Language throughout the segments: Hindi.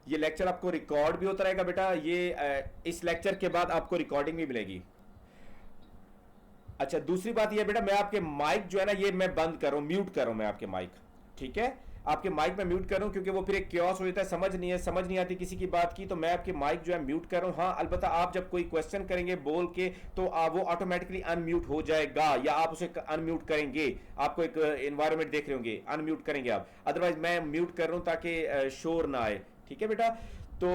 ये लेक्चर आपको रिकॉर्ड भी होता रहेगा बेटा, ये इस लेक्चर के बाद आपको रिकॉर्डिंग भी मिलेगी। अच्छा, दूसरी बात ये बेटा, मैं आपके माइक जो है ना ये मैं बंद कर रहा हूं, म्यूट कर रहा हूं मैं आपके माइक, ठीक है। आपके माइक में म्यूट कर रहा हूं क्योंकि वो फिर एक क्योस हो जाता है, समझ नहीं आती किसी की बात की, तो मैं आपके माइक जो है म्यूट कर रहा हूं। हाँ अलबत्ता आप जब कोई क्वेश्चन करेंगे बोल के तो वो ऑटोमेटिकली अनम्यूट हो जाएगा, या आप उसे अनम्यूट करेंगे, आपको एक एनवायरमेंट देख रहे होंगे, अनम्यूट करेंगे आप, अदरवाइज मैं म्यूट कर रहा हूं ताकि शोर ना आए, ठीक है बेटा। तो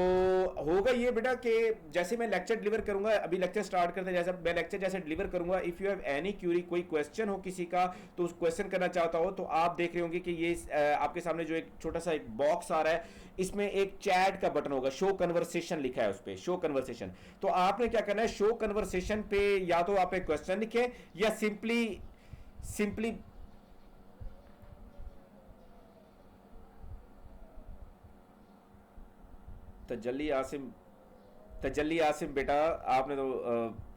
होगा ये बेटा कि जैसे मैं लेक्चर डिलीवर करूंगा, अभी लेक्चर स्टार्ट करते हैं, जैसे मैं लेक्चर जैसे डिलीवर करूंगा, if you have any Curie, कोई क्वेश्चन हो किसी का, तो उस क्वेश्चन करना चाहता हो, तो आप देख रहे होंगे कि ये आपके सामने जो एक छोटा सा एक बॉक्स आ रहा है, इसमें एक चैट का बटन होगा, शो कन्वर्सेशन लिखा है उस पर, शो कन्वर्सेशन। तो आपने क्या करना है, शो कन्वर्सेशन पे या तो आप एक क्वेश्चन लिखे या सिंपली सिंपली तजल्ली आसिम, तजल्ली आसिम बेटा, आपने तो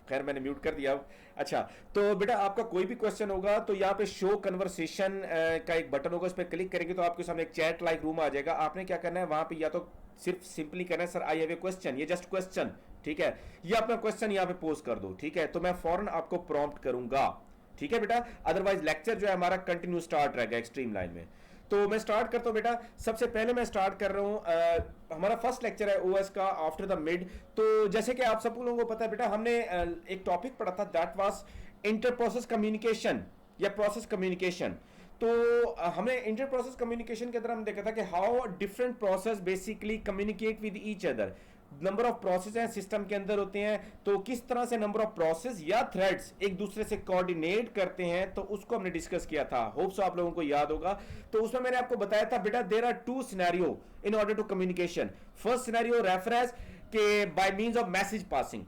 खैर मैंने म्यूट कर दिया। अच्छा, तो बेटा आपका कोई भी क्वेश्चन होगा तो यहाँ पे शो कन्वर्सेशन का एक बटन होगा, उस पर क्लिक करेंगे तो आपके सामने एक चैट लाइक रूम आ जाएगा। आपने क्या करना है, वहां पे या तो सिर्फ सिंपली करना है sir I have a question, ये जस्ट क्वेश्चन, ठीक है, ये अपना क्वेश्चन यहाँ पे पोस्ट कर दो, ठीक है, तो मैं फौरन आपको प्रॉम्प्ट करूंगा, ठीक है बेटा। अदरवाइज लेक्चर जो है हमारा कंटिन्यू स्टार्ट रहेगा एक्सट्रीम लाइन में। तो मैं स्टार्ट करता हूं बेटा, सबसे पहले मैं स्टार्ट कर रहा हूं, हमारा फर्स्ट लेक्चर है ओएस का आफ्टर द मिड। तो जैसे कि आप सब लोगों को पता है बेटा, हमने एक टॉपिक पढ़ा था, that was inter process communication या प्रोसेस कम्युनिकेशन। तो हमने इंटर प्रोसेस कम्युनिकेशन के अंदर हम देखा था कि how different process basically communicate with each other. Number of process हैं सिस्टम के अंदर होते हैं, तो किस तरह से नंबर ऑफ प्रोसेस या थ्रेड्स एक दूसरे से कोऑर्डिनेट करते हैं, तो उसको हमने डिस्कस किया था, होप सो आप लोगों को याद होगा। तो उसमें मैंने आपको बताया था बेटा, there are two scenario in order to communication. First scenario reference के by means of message passing,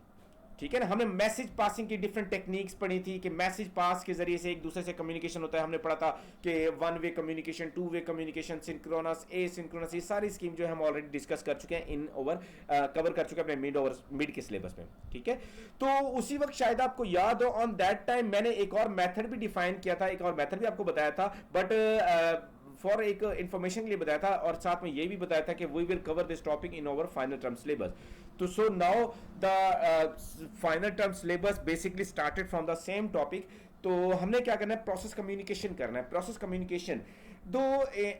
ठीक है ना। हमने मैसेज पासिंग की डिफरेंट टेक्निक्स पढ़ी थी कि मैसेज पास के जरिए से एक दूसरे से कम्युनिकेशन होता है। हमने पढ़ा था कि one way communication, two way communication, synchronous, asynchronous, ये सारी स्कीम जो है हम ऑलरेडी डिस्कस कर चुके हैं, इन ओवर कवर कर चुके हैं अपने मिड के सिलेबस में, ठीक है। तो उसी वक्त शायद आपको याद हो, ऑन दैट टाइम मैंने एक और मेथड भी डिफाइन किया था, एक और मेथड भी आपको बताया था, बट फॉर एक इंफॉर्मेशन के लिए बताया था, और साथ में ये भी बताया था कि we will cover this topic in our final term syllabus. तो so now the final term syllabus basically started from the same topic. तो हमने क्या करना है, प्रोसेस कम्युनिकेशन करना है। प्रोसेस कम्युनिकेशन दो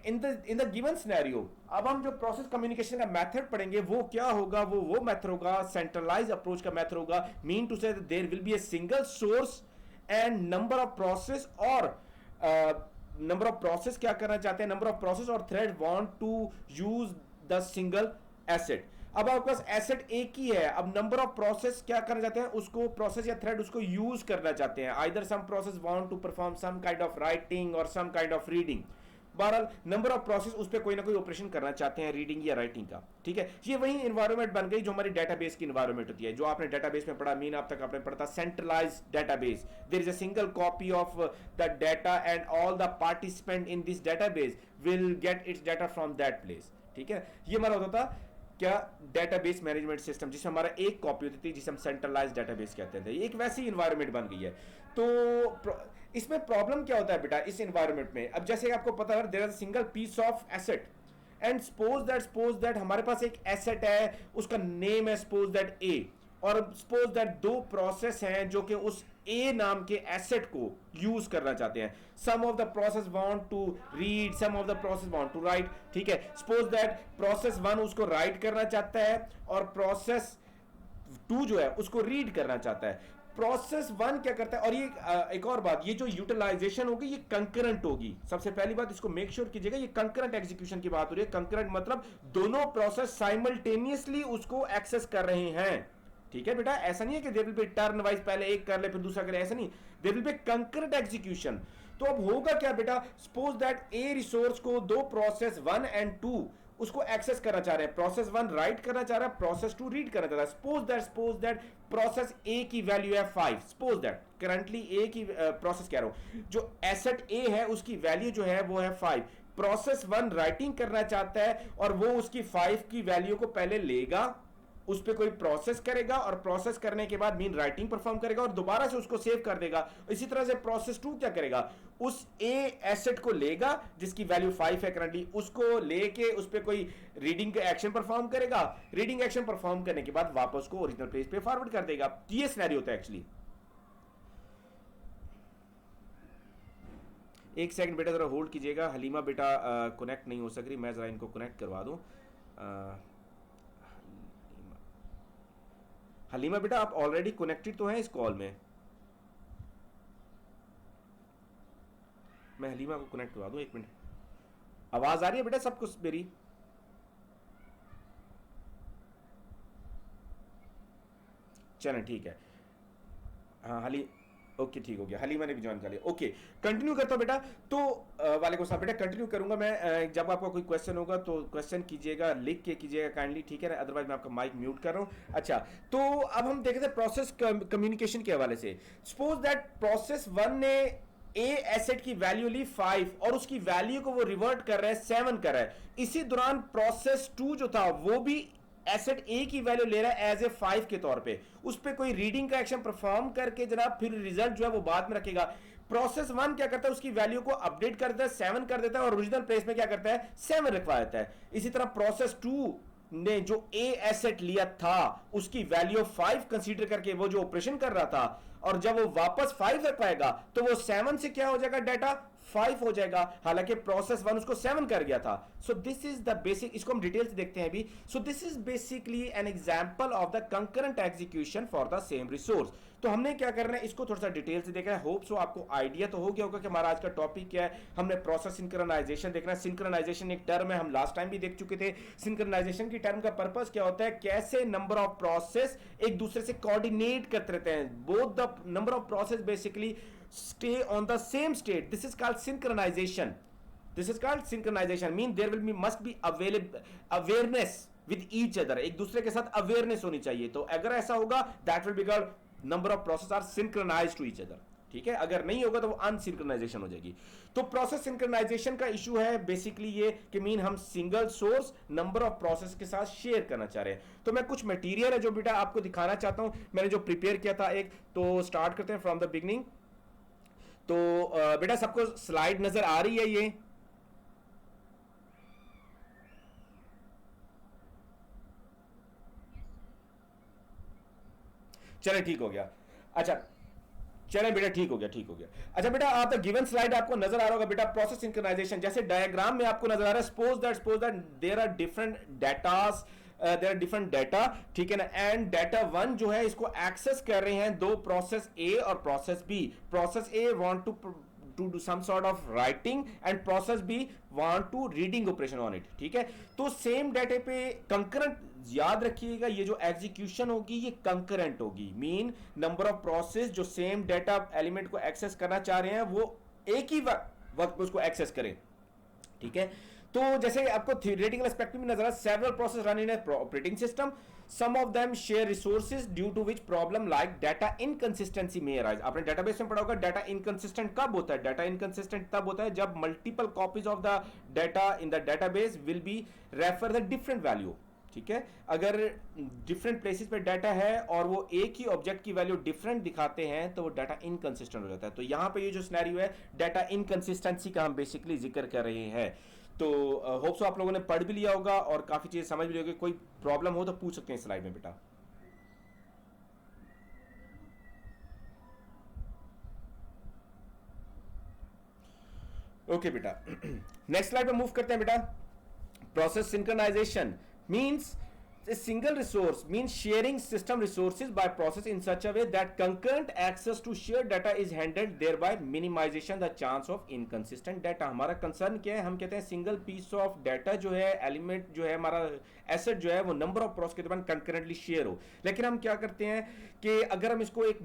इन द गिवन सिनेरियो, अब हम जो प्रोसेस कम्युनिकेशन का मेथड पढ़ेंगे वो क्या होगा, वो मेथड होगा सेंट्रलाइज अप्रोच का मेथड होगा। Mean to say there will be a single source and number of process, और नंबर ऑफ प्रोसेस क्या करना चाहते हैं, नंबर ऑफ प्रोसेस और thread want to use the single asset. अब आपके पास एसेट एक ही है, अब नंबर ऑफ प्रोसेस क्या करना चाहते हैं, उसको प्रोसेस या थ्रेड उसको यूज करना चाहते हैं। Either some process want to perform some kind of writing और सम काइंड ऑफ रीडिंग। बहरहाल नंबर ऑफ प्रोसेस उस पर कोई ना कोई ऑपरेशन करना चाहते हैं, रीडिंग या राइटिंग का, ठीक है। ये वही एनवायरनमेंट बन गई जो हमारी डेटाबेस की एनवायरनमेंट होती है, जो आपने डेटाबेस में पढ़ा, मीन आप तक आपने पढ़ा था centralize database. There is a single copy of the data and all the participant in this database will get its data from that place, ठीक है। ये हमारा होता था क्या, डेटाबेस मैनेजमेंट सिस्टम, जिसमें हमारा एक कॉपी होती थी, जिसे हम सेंट्रलाइज डेटाबेस कहते थे। एक वैसी इन्वायरमेंट बन गई है। तो इसमें प्रॉब्लम क्या होता है बेटा इस इन्वायरमेंट में, अब जैसे आपको पता है there is a single piece of asset and suppose that हमारे पास एक एसेट है, उसका नेम है सपोज दैट ए, और सपोज दैट दो प्रोसेस हैं जो कि उस ए नाम के एसेट को यूज करना चाहते हैं। Some of the process want to read, some of the process want to write, ठीक है। सपोज दैट प्रोसेस वन उसको राइट करना चाहता है और प्रोसेस टू जो है उसको रीड करना चाहता है। प्रोसेस वन क्या करता है, और ये एक और बात, ये जो यूटिलाइजेशन होगी ये कंकरेंट होगी। सबसे पहली बात इसको मेक श्योर कीजिएगा, ये कंकरेंट एग्जीक्यूशन की बात हो रही है। कंकरेंट मतलब दोनों प्रोसेस साइमल्टेनियसली उसको एक्सेस कर रहे हैं, ठीक है बेटा। ऐसा नहीं है कि there will be turn wise, पहले एक कर ले फिर दूसरा करे, ऐसा नहीं। There will be concurrent execution. तो अब होगा क्या बेटा, सपोज दैट ए रिसोर्स को दो प्रोसेस वन एंड टू उसको एक्सेस करना चाह रहे हैं। प्रोसेस वन राइट करना चाह रहा है, प्रोसेस टू रीड करना चाह रहा है। सपोज दैट प्रोसेस ए की वैल्यू है 5। सपोज दैट करंटली ए की प्रोसेस कह रहा हूं, जो एसेट ए है उसकी वैल्यू जो है वो है 5। प्रोसेस वन राइटिंग करना चाहता है और वो उसकी 5 की वैल्यू को पहले लेगा, उस पर कोई प्रोसेस करेगा और प्रोसेस करने के बाद मीन राइटिंग परफॉर्म करेगा और दोबारा से उसको सेव कर देगा। इसी तरह से प्रोसेस 2 क्या करेगा, उस ए एसेट को लेगा जिसकी वैल्यू 5 है करंटली, उसको लेके उस पर कोई रीडिंग एक्शन परफॉर्म करेगा, रीडिंग एक्शन परफॉर्म करने के बाद वापस को ओरिजिनल पेज पे फॉरवर्ड कर देगा। ये सिनेरियो होता है एक्चुअली। एक सेकंड बेटा जरा होल्ड कीजिएगा, हलीमा बेटा कनेक्ट नहीं हो सक रही, मैं जरा इनको कनेक्ट करवा दूं। हलीमा बेटा आप ऑलरेडी कनेक्टेड तो हैं इस कॉल में, मैं हलीमा को कनेक्ट करवा दूं, एक मिनट। आवाज आ रही है बेटा सब कुछ मेरी? चलें ठीक है, हाँ हली ओके ठीक हो गया, हलीमा ने भी ज्वाइन कर लिया। ओके कंटिन्यू करता हूँ बेटा। तो वालेकुम सलाम बेटा, कंटिन्यू करूंगा मैं। जब आपका कोई क्वेश्चन होगा तो क्वेश्चन कीजिएगा, लिख के कीजिएगा काइंडली, ठीक है ना, अदरवाइज मैं आपका माइक म्यूट कर रहा हूँ। अच्छा तो अब हम देखते हैं प्रोसेस कम्युनिकेशन के हवाले से। सपोज दैट प्रोसेस 1 ने ए एसेट की वैल्यू ली 5 और उसकी वैल्यू को वो रिवर्ट कर रहा है 7 कर रहा है। इसी दौरान प्रोसेस 2 जो था वो भी एसेट ए की वैल्यू ले रहा है एज ए 5 के तौर पे, उस पे कोई रीडिंग का एक्शन परफॉर्म करके जनाब फिर रिजल्ट जो है वो बाद में रखेगा। प्रोसेस 1 क्या करता है, उसकी वैल्यू को अपडेट कर देता है, 7 कर देता है और ओरिजिनल प्लेस में क्या करता है 7 रखवा देता है। इसी तरह प्रोसेस 2 ने जो ए एसेट लिया था उसकी वैल्यू 5 कंसीडर करके वो जो ऑपरेशन कर रहा था, और जब वो वापस 5 रख पाएगा तो वो 7 से क्या हो जाएगा, डाटा 5 हो जाएगा, हालांकि प्रोसेस 1 उसको 7 कर गया था। So this is the basic, इसको हम डिटेल से देखते हैं अभी। So this is basically an example of the concurrent execution for the same resource. तो हमने क्या करना है, इसको थोड़ा सा डिटेल से देखना है। होप सो आपको आइडिया तो हो गया होगा कि हमारा आज का टॉपिक क्या है। हमने प्रोसेस सिंक्रोनाइजेशन देखना है। सिंक्रोनाइजेशन एक टर्म है, हम लास्ट टाइम भी देख चुके थे। सिंक्रोनाइजेशन की टर्म का पर्पस क्या होता है, कैसे नंबर ऑफ प्रोसेस एक दूसरे से कोऑर्डिनेट करते रहते हैं। Both the number of process basically stay on the same state. This is called synchronization. This is called synchronization. Mean there will be must be awareness with each other. एक दूसरे के साथ awareness होनी चाहिए। तो अगर ऐसा होगा that will be called number of process are synchronized to each other. ठीक है, अगर नहीं होगा तो वो अनसिंक्रोनाइजेशन हो जाएगी। तो प्रोसेस सिंक्रोनाइजेशन का इशू है बेसिकली ये कि मीन हम single source number of process के साथ शेयर करना चाह रहे हैं। तो मैं कुछ मटेरियल है जो बेटा आपको दिखाना चाहता हूं, मैंने जो प्रिपेयर किया था एक। तो स्टार्ट करते हैं फ्रॉम द बिगनिंग। तो बेटा सबको स्लाइड नजर आ रही है ये? चले ठीक हो गया। अच्छा चले बेटा ठीक हो गया, ठीक हो गया। अच्छा बेटा आप गिवन स्लाइड आपको नजर आ रहा होगा बेटा, प्रोसेस सिंक्रोनाइजेशन जैसे डायग्राम में आपको नजर आ रहा है। Suppose that there are different datas, there are different data, ठीक है ना। एंड डाटा 1 जो है इसको एक्सेस कर रहे हैं दो प्रोसेस ए और process B. Process A want to do some sort of writing and process B want to reading operation on it, ठीक है। तो सेम डाटे पे कंकरेंट, याद रखिएगा ये जो एग्जीक्यूशन होगी ये कंकरेंट होगी। मीन नंबर ऑफ प्रोसेस जो सेम डाटा एलिमेंट को एक्सेस करना चाह रहे हैं वो एक ही वक्त उसको एक्सेस करें, ठीक है। तो जैसे आपको थियोरेटिकल एस्पेक्ट में नजर आ, several process run in operating system, some of them share resources due to which problem like data inconsistency may arise। आपने डेटाबेस में पढ़ा होगा डाटा इनकंसिस्टेंट कब होता है। डाटा इनकंसिस्टेंट तब होता है जब multiple copies of the data in the database will be refer the different value, ठीक है। अगर डिफरेंट प्लेसेस पे डाटा है और वो एक ही ऑब्जेक्ट की वैल्यू डिफरेंट दिखाते हैं तो वो डाटा इनकंसिस्टेंट हो जाता है। तो यहाँ पे ये जो सिनेरियो है डाटा इनकंसिस्टेंसी का हम बेसिकली जिक्र कर रहे हैं। तो होप सो आप लोगों ने पढ़ भी लिया होगा और काफी चीजें समझ भी होगी। कोई प्रॉब्लम हो तो पूछ सकते हैं स्लाइड में बेटा। ओके बेटा नेक्स्ट स्लाइड पे मूव करते हैं बेटा। Process synchronization means a single resource means sharing system resources by process in such a way that concurrent access to shared data is handled, thereby minimization the chance of inconsistent data। हमारा कंसर्न क्या है, हम कहते हैं सिंगल पीस ऑफ डाटा जो है, एलिमेंट जो है, हमारा एसेट जो है वो नंबर ऑफ प्रोसेस के दौरान कंकरेंटली शेयर हो। लेकिन हम क्या करते हैं कि अगर हम इसको एक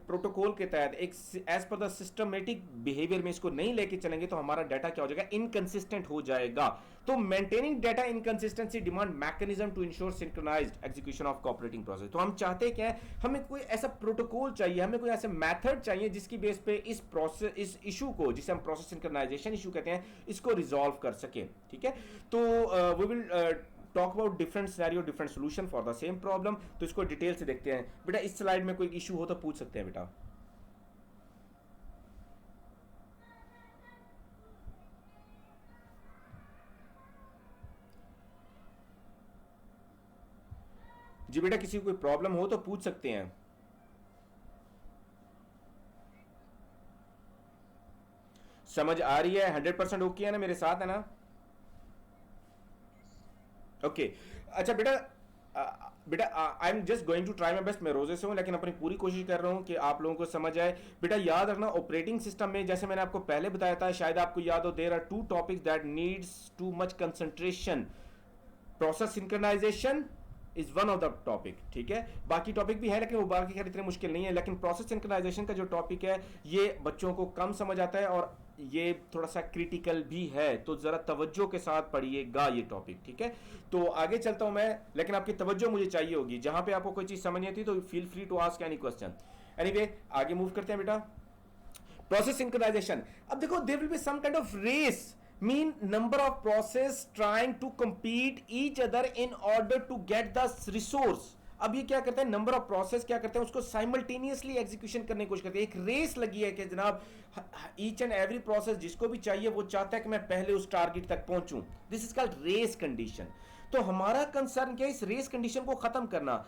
प्रोटोकॉल के तहत एक as per the systematic behaviour में इसको नहीं लेके चलेंगे तो हमारा डाटा क्या हो जाएगा, इनकंसिस्टेंट हो जाएगा। तो maintaining data inconsistency demand mechanism to ensure synchronized execution of cooperating process. तो हम चाहते क्या है, हमें कोई ऐसा प्रोटोकॉल चाहिए, हमें कोई ऐसा मेथड चाहिए जिसकी बेस पे इस प्रोसेस, इस इशू को जिसे हम प्रोसेस सिंक्रोनाइजेशन इशू कहते हैं, इसको रिजॉल्व कर सके, ठीक है। तो we will talk about different scenario different solution for the same problem. तो इसको डिटेल से देखते हैं बेटा। इस स्लाइड में कोई इशू हो तो पूछ सकते हैं बेटा। जी बेटा, किसी को कोई प्रॉब्लम हो तो पूछ सकते हैं। समझ आ रही है? 100% ओके है ना, मेरे साथ है ना? ओके अच्छा बेटा, बेटा I am just going to try my best. मैं रोजे से हूँ लेकिन अपनी पूरी कोशिश कर रहा हूँ कि आप लोगों को समझ आए। बेटा याद रखना, ऑपरेटिंग सिस्टम में जैसे मैंने आपको पहले बताया था, शायद आपको याद हो, there are two topics that needs too much concentration. Process synchronization is one of the topic, ठीक है। बाकी टॉपिक भी है लेकिन वो बाकी खैर इतने मुश्किल नहीं है, लेकिन प्रोसेस सिंक्रोनाइजेशन का जो टॉपिक है ये बच्चों को कम समझ आता है और ये थोड़ा सा क्रिटिकल भी है, तो जरा तवज्जो के साथ पढ़िएगा ये टॉपिक, ठीक है। तो आगे चलता हूं मैं, लेकिन आपकी तवज्जो मुझे चाहिए होगी। जहां पे आपको कोई चीज समझ नहीं आती तो feel free to ask any question. Anyway आगे मूव करते हैं बेटा। प्रोसेस सिंक्रोनाइजेशन, अब देखो there will be some kind of race, mean number of process trying to compete each other in order to get the resource। अब ये क्या करते हैं, नंबर ऑफ प्रोसेस क्या करते हैं, उसको साइमल्टेनियसली एग्जीक्यूशन करने की कोशिश करते हैं। एक रेस लगी है कि जनाब ईच एंड एवरी प्रोसेस जिसको भी चाहिए वो चाहता है कि मैं पहले उस टारगेट तक पहुंचूं। This is called race condition. तो हमारा कंसर्न क्या है, इस रेस कंडीशन को खत्म करना।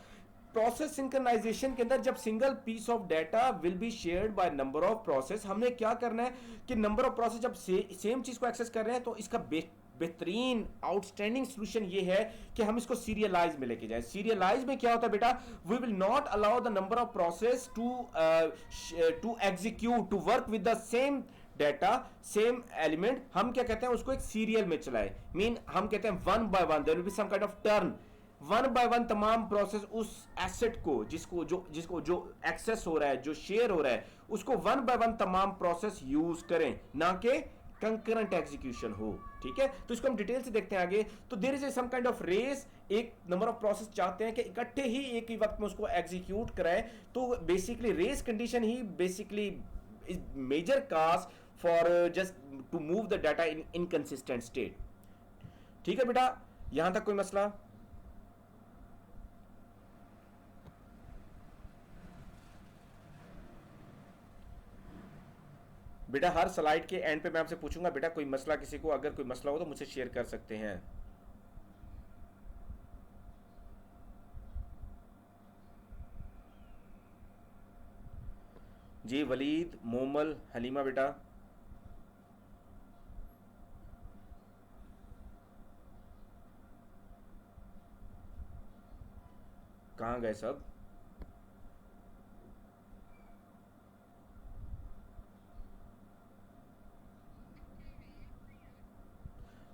प्रोसेस सिंक्रोनाइजेशन के अंदर जब single piece of data will be shared by number of process, हमने क्या करना है कि नंबर ऑफ प्रोसेस जब सेम चीज को एक्सेस कर रहे हैं तो इसका बेहतरीन आउटस्टैंडिंग सोल्यूशन ये है कि हम इसको सीरियलाइज में लेके जाएं। सीरियलाइज में क्या होता है बेटा, we will not allow the number of process to execute to work with the same data same element. हम क्या कहते हैं, उसको एक सीरियल में चलाए। मीन हम कहते हैं one by one there will be some kind of turn, one by one तमाम प्रोसेस उस एसेट को जिसको जो एक्सेस हो रहा है, जो शेयर हो रहा है, उसको वन बाय वन तमाम प्रोसेस यूज करें, ना कि कंकरेंट एग्जीक्यूशन हो, ठीक है। तो इसको हम डिटेल से देखते हैं आगे। तो there is some kind of race, एक नंबर ऑफ प्रोसेस चाहते हैं कि इकट्ठे ही एक ही वक्त में उसको एग्जीक्यूट कराएं। तो बेसिकली रेस कंडीशन ही basically is major cause for just to move the data in inconsistent state, ठीक है बेटा। यहां तक कोई मसला? बेटा हर स्लाइड के एंड पे मैं आपसे पूछूंगा बेटा कोई मसला, किसी को अगर कोई मसला हो तो मुझसे शेयर कर सकते हैं। जी वलीद, मोमल, हलीमा बेटा कहाँ गए सब?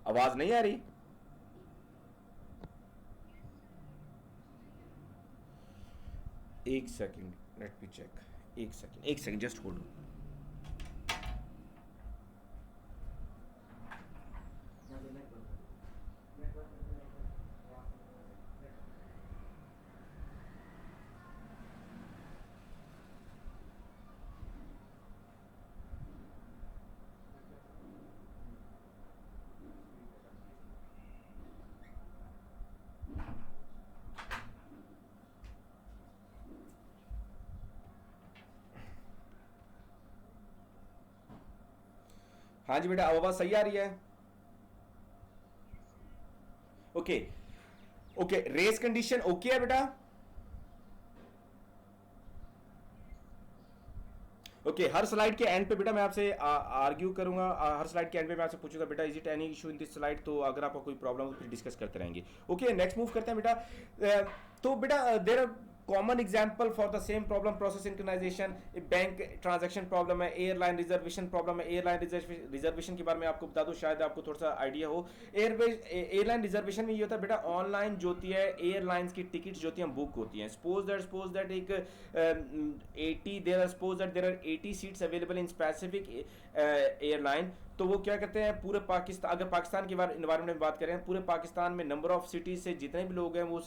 आवाज नहीं आ रही? एक सेकंड, लेट मी चेक। एक सेकंड जस्ट होल्ड। हाँ जी बेटा, आवाज सही आ रही है? Okay okay, race condition okay है बेटा? ओके हर स्लाइड के एंड पे बेटा मैं आपसे आर्ग्यू करूंगा, हर स्लाइड के एंड पे मैं आपसे पूछूंगा बेटा is it any issue in this slide. तो अगर आपको कोई प्रॉब्लम हो तो फिर डिस्कस करते रहेंगे। ओके नेक्स्ट मूव करते हैं बेटा। तो बेटा there are common example for the same problem, process synchronization. Bank transaction problem है, एयरलाइन रिजर्वेशन प्रॉब्लम है। एयरलाइन रिजर्वेशन के बारे में आपको बता दूं, शायद आपको थोड़ा सा आइडिया हो। एयरलाइन रिजर्वेशन में ये होता है बेटा, ऑनलाइन जो होती है एयरलाइंस की टिकट्स जो होती हैं बुक होती हैं। सपोज दैट एक 80 seats available in specific airline. तो वो क्या करते हैं, पूरे पाकिस्तान, अगर पाकिस्तान के इन्वायरमेंट में बात करें, पूरे पाकिस्तान में नंबर ऑफ सिटीज से जितने भी लोग हैं वो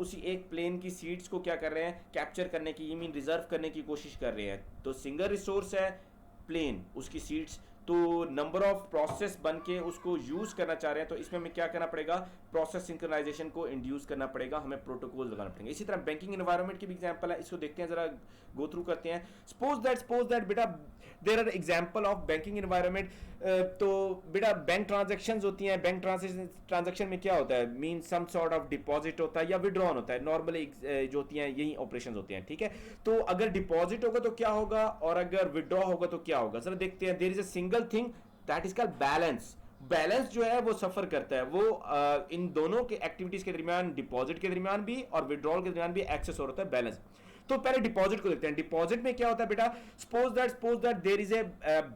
उसी एक प्लेन की सीट्स को क्या कर रहे हैं, कैप्चर करने की, मीन रिजर्व करने की कोशिश कर रहे हैं। तो सिंगल रिसोर्स है प्लेन, उसकी सीट्स, तो नंबर ऑफ प्रोसेस बन के उसको यूज करना चाह रहे हैं। तो इसमें हमें क्या करना पड़ेगा, प्रोसेस सिंक्रोनाइजेशन को इंड्यूस करना पड़ेगा, हमें प्रोटोकॉल लगाना पड़ेंगे। इसी तरह बैंकिंग एनवायरनमेंट की भी एग्जांपल है, इसको देखते हैं जरा, गो थ्रू करते हैं। सपोज दैट बेटा there are example of banking environment. तो बेटा बैंक ट्रांजैक्शंस होती हैं, बैंक ट्रांजैक्शन में क्या होता है, mean some sort of deposit होता है या विड्रॉन होता है, नॉर्मली जो होती हैं यही ऑपरेशंस होते हैं, ठीक है। तो अगर डिपॉजिट होगा तो क्या होगा और अगर विड्रॉ होगा तो क्या होगा, जरा देखते हैं। There is a single thing that is called balance. Balance जो है वो सफर करता है, वो इन दोनों के एक्टिविटीज के दरमियान, डिपॉजिट के दरमियान भी और विड्रॉल के दरमियान भी एक्सेस हो रहा है बैलेंस। तो पहले डिपॉजिट को देखते हैं। डिपॉजिट में क्या होता है बेटा, suppose that there is a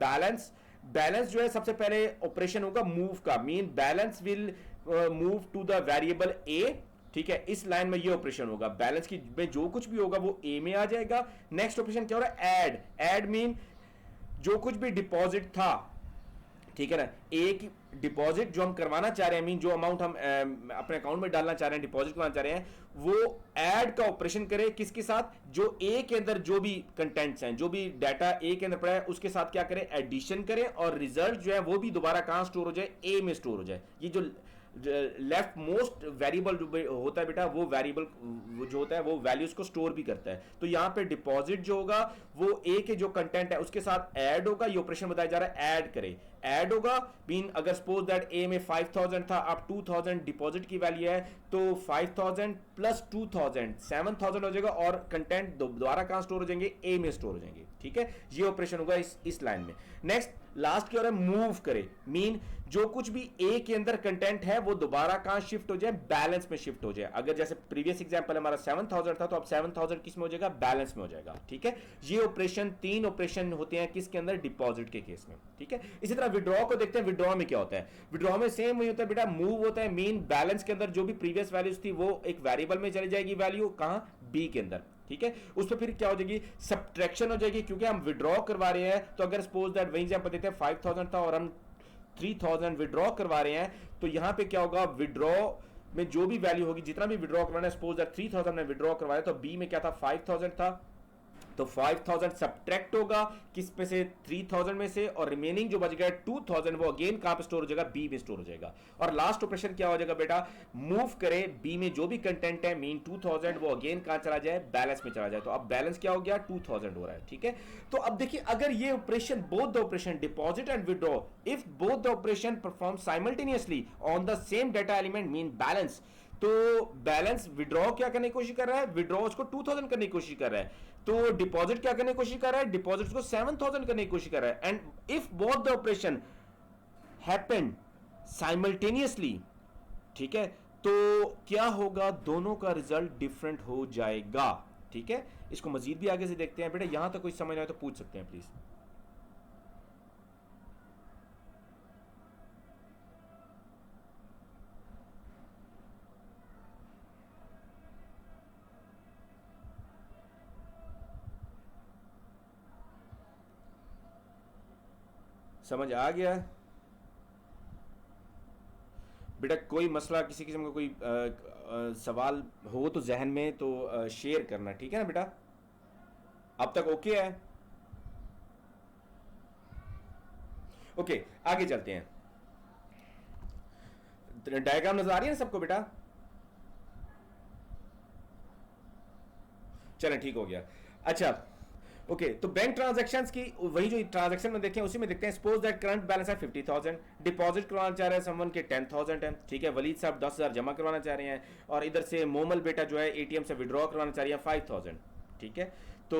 balance. Balance जो है सबसे पहले ऑपरेशन होगा मूव का, mean balance will move to the variable A, ठीक है। इस लाइन में ये ऑपरेशन होगा, बैलेंस की में जो कुछ भी होगा वो ए में आ जाएगा। नेक्स्ट ऑपरेशन क्या हो रहा है, ऐड। ऐड मीन जो कुछ भी डिपॉजिट था, ठीक है ना, एक डिपॉजिट जो हम करवाना चाह रहे हैं, मीन जो अमाउंट हम अपने अकाउंट में डालना चाह रहे हैं, डिपॉजिट करवाना चाह रहे हैं, वो ऐड का ऑपरेशन करे किसके साथ, जो ए के अंदर जो भी कंटेंट्स हैं, जो भी डाटा ए के अंदर पड़ा है उसके साथ क्या करे, एडिशन करे, और रिजल्ट जो है वो भी दोबारा कहां स्टोर हो जाए, ए में स्टोर हो जाए। ये जो लेफ्ट मोस्ट वेरिएबल होता है बेटा, वो वेरिएबल जो होता है वो वैल्यूज को स्टोर भी करता है। तो यहां पे डिपॉजिट जो होगा वो ए के जो कंटेंट है उसके साथ ऐड होगा। ये ऑपरेशन बताया जा रहा है ऐड करे, ऐड होगा। मीन अगर सपोज दैट ए में 5000 था, अब 2000 डिपॉजिट की वैल्यू है, तो 5000 प्लस 2000 7000 हो जाएगा, और कंटेंट दोबारा कहां स्टोर हो जाएंगे, ए में स्टोर हो जाएंगे, ठीक है। ये ऑपरेशन होगा इस लाइन में। नेक्स्ट लास्ट की ओर है मूव करे, मीन जो कुछ भी ए के अंदर कंटेंट है वो दोबारा कहां शिफ्ट हो जाए, बैलेंस में शिफ्ट हो जाए। अगर जैसे प्रीवियस एग्जांपल हमारा 7000 था, तो अब 7000 किस में हो जाएगा, बैलेंस में हो जाएगा, ठीक है। ये ऑपरेशन, तीन ऑपरेशन होते हैं किसके अंदर, डिपॉजिट के केस में, ठीक है। इसी तरह विड्रॉ को देखते हैं। विड्रॉ में क्या होता है, विड्रॉ में सेम वही होता है बेटा, मूव होता है, मीन बैलेंस के अंदर जो भी प्रीवियस वैल्यूज थी वो एक वेरिएबल में चली जाएगी, वैल्यू कहां, बी के अंदर, ठीक है। उस पर फिर क्या हो जाएगी, सब्ट्रैक्शन हो जाएगी, क्योंकि हम विड्रॉ करवा रहे हैं। तो अगर सपोज दैट वही एग्जांपल देते हैं, 5000 था और हम 3000 विड्रॉ करवा रहे हैं, तो यहां पे क्या होगा, विड्रॉ में जो भी वैल्यू होगी, जितना भी विड्रॉ करवाना है, सपोज दैट 3000 में विड्रॉ करवाया, तो बी में क्या था, 5000 था, तो 5000 सब्ट्रैक्ट होगा किस पे से, 3000 में से, और रिमेनिंग जो बच गया 2000 वो अगेन कहां पे स्टोर हो जाएगा, बी में स्टोर हो जाएगा। और लास्ट ऑपरेशन क्या हो जाएगा बेटा, मूव करे, बी में जो भी कंटेंट है, मीन 2000, वो अगेन कहां चला जाए, बैलेंस में चला जाए। तो अब बैलेंस क्या हो गया, 2000 हो रहा है, ठीक है। तो अब देखिए, अगर ये operation, both the operation deposit and withdraw, if both the operation perform simultaneously on the same data element, mean balance, तो बैलेंस विड्रॉ क्या करने की कोशिश कर रहा है, विड्रॉ उसको 2000 करने की कोशिश कर रहा है, तो डिपॉजिट क्या करने की कोशिश कर रहा है, डिपॉजिट को 7000 करने की कोशिश कर रहा है। And if both the operation happened simultaneously, ठीक है, तो क्या होगा, दोनों का रिजल्ट डिफरेंट हो जाएगा, ठीक है। इसको मजीद भी आगे से देखते हैं बेटा, यहां तक कोई समझ आए तो पूछ सकते हैं प्लीज। समझ आ गया बेटा? कोई मसला, किसी किस्म का कोई सवाल हो तो जहन में तो शेयर करना, ठीक है ना बेटा? अब तक ओके है? ओके, आगे चलते हैं। डायग्राम नजर आ रही है ना सबको बेटा? चलें, ठीक हो गया। अच्छा, ओके, तो बैंक ट्रांजैक्शंस की वही जो ट्रांजैक्शन में देखें उसी में देखते हैं। सपोज दैट करंट बैलेंस है 50,000, डिपॉजिट करवाना चाह रहे हैं समवन के 10,000 है, ठीक है। वलीद साहब 10,000 जमा करवाना चाह रहे हैं, और इधर से मोमल बेटा जो है एटीएम से विड्रॉ करवाना चाह रही है 5,000, ठीक है। तो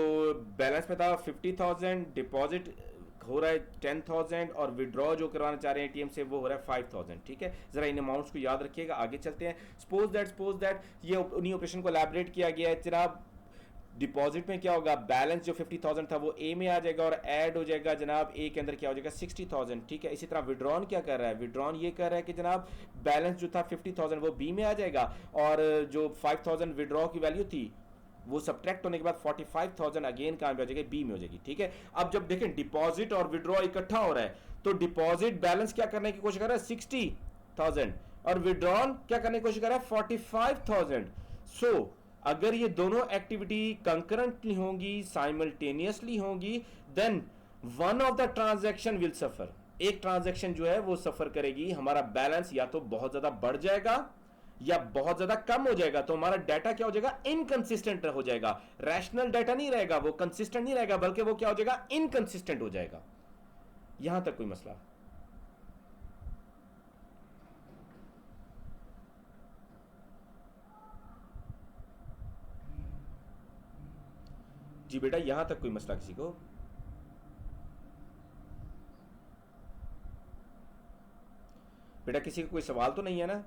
बैलेंस में था 50,000, डिपॉजिट हो रहा है 10,000, और विड्रॉ जो करवाना चाह रहे हैं एटीएम से वो हो रहा है 5,000, ठीक है। जरा इन अमाउंट्स को याद रखिएगा। आगे चलते हैं। सपोज दैट ये उन्हीं ऑपरेशन को एलैबोरेट किया गया है। जनाब डिपॉजिट में क्या होगा, बैलेंस जो 50,000 था वो ए में आ जाएगा, और ऐड हो जाएगा जनाब ए के अंदर क्या हो जाएगा, 60,000, ठीक है। इसी तरह विड्रॉन क्या कर रहा है, विड्रॉन ये कर रहा है कि जनाब बैलेंस जो था 50,000 वो बी में आ जाएगा, और जो 5,000 विड्रॉ की वैल्यू थी वो सब्ट्रैक्ट होने के बाद 45,000 अगेन कहां पे हो जाएगी, बी में हो जाएगी, ठीक है। अब जब देखें डिपॉजिट और विड्रॉ इकट्ठा हो रहा है, तो डिपॉजिट बैलेंस क्या करने की कोशिश कर रहा है, 60,000, और विड्रॉल क्या करने की कोशिश कर रहा है, 45,000। सो अगर ये दोनों एक्टिविटी कंकरेंटली होंगी, साइमल्टेनियसली होंगी, then one of the transaction will suffer. एक ट्रांजैक्शन जो है वो सफर करेगी, हमारा बैलेंस या तो बहुत ज्यादा बढ़ जाएगा या बहुत ज्यादा कम हो जाएगा तो हमारा डाटा क्या हो जाएगा, इनकंसिस्टेंट हो जाएगा। रैशनल डाटा नहीं रहेगा, वो कंसिस्टेंट नहीं रहेगा, बल्कि वो क्या हो जाएगा, इनकंसिस्टेंट हो जाएगा। यहां तक कोई मसला? जी बेटा, यहां तक कोई मसला किसी को? बेटा किसी का कोई सवाल तो नहीं है ना?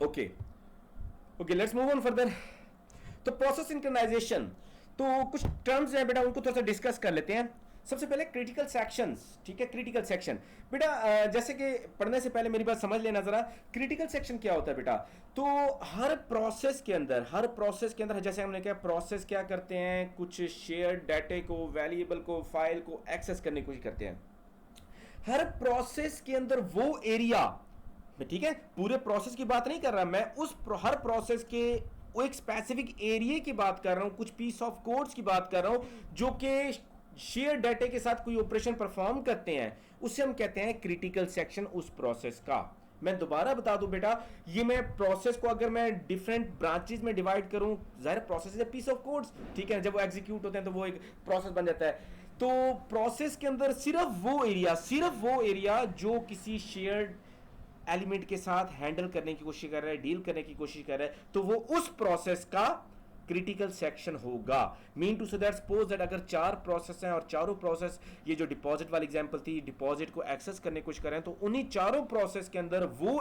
Okay okay, let's move on further. तो प्रोसेस सिंक्रोनाइजेशन, तो कुछ टर्म्स हैं बेटा, उनको थोड़ा सा डिस्कस कर लेते हैं। सबसे पहले क्रिटिकल सेक्शंस, ठीक है, क्रिटिकल सेक्शन। बेटा जैसे कि पढ़ने से पहले मेरी बात समझ लेना जरा, क्रिटिकल सेक्शन क्या होता है बेटा। तो हर प्रोसेस के अंदर, हर प्रोसेस के अंदर जैसे हमने कहा, प्रोसेस क्या करते हैं, कुछ शेयर डाटे को, वैल्यूएबल को, फाइल को एक्सेस करने की कोशिश करते हैं। हर प्रोसेस के अंदर वो एरिया, ठीक है, पूरे प्रोसेस की बात नहीं कर रहा मैं, उस हर प्रोसेस के वो एक स्पेसिफिक एरिया की बात कर रहा हूं, कुछ पीस ऑफ कोड्स की बात कर रहा हूं जो कि शेयर डाटे के साथ कोई ऑपरेशन परफॉर्म करते हैं, उसे हम कहते हैं क्रिटिकल सेक्शन उस प्रोसेस का। मैं दोबारा बता दूं बेटा, ये मैं प्रोसेस को अगर मैं डिफरेंट ब्रांचेस में डिवाइड करूं, जाहिर process is peace of codes, ठीक है, जब वो एग्जीक्यूट होते हैं तो वो एक प्रोसेस बन जाता है। तो प्रोसेस के अंदर सिर्फ वो एरिया जो किसी शेयर्ड एलिमेंट के साथ हैंडल करने की कोशिश कर रहा है, डील करने की कोशिश कर रहा है, तो वो उस प्रोसेस का क्रिटिकल सेक्शन होगा। Mean to say that, suppose that अगर 4 प्रोसेस हैं और चारों प्रोसेस, ये जो डिपॉजिट वाली एग्जांपल थी, डिपॉजिट को एक्सेस करने की कोशिश कर रहे हैं, तो उन्हीं चारों प्रोसेस के अंदर वो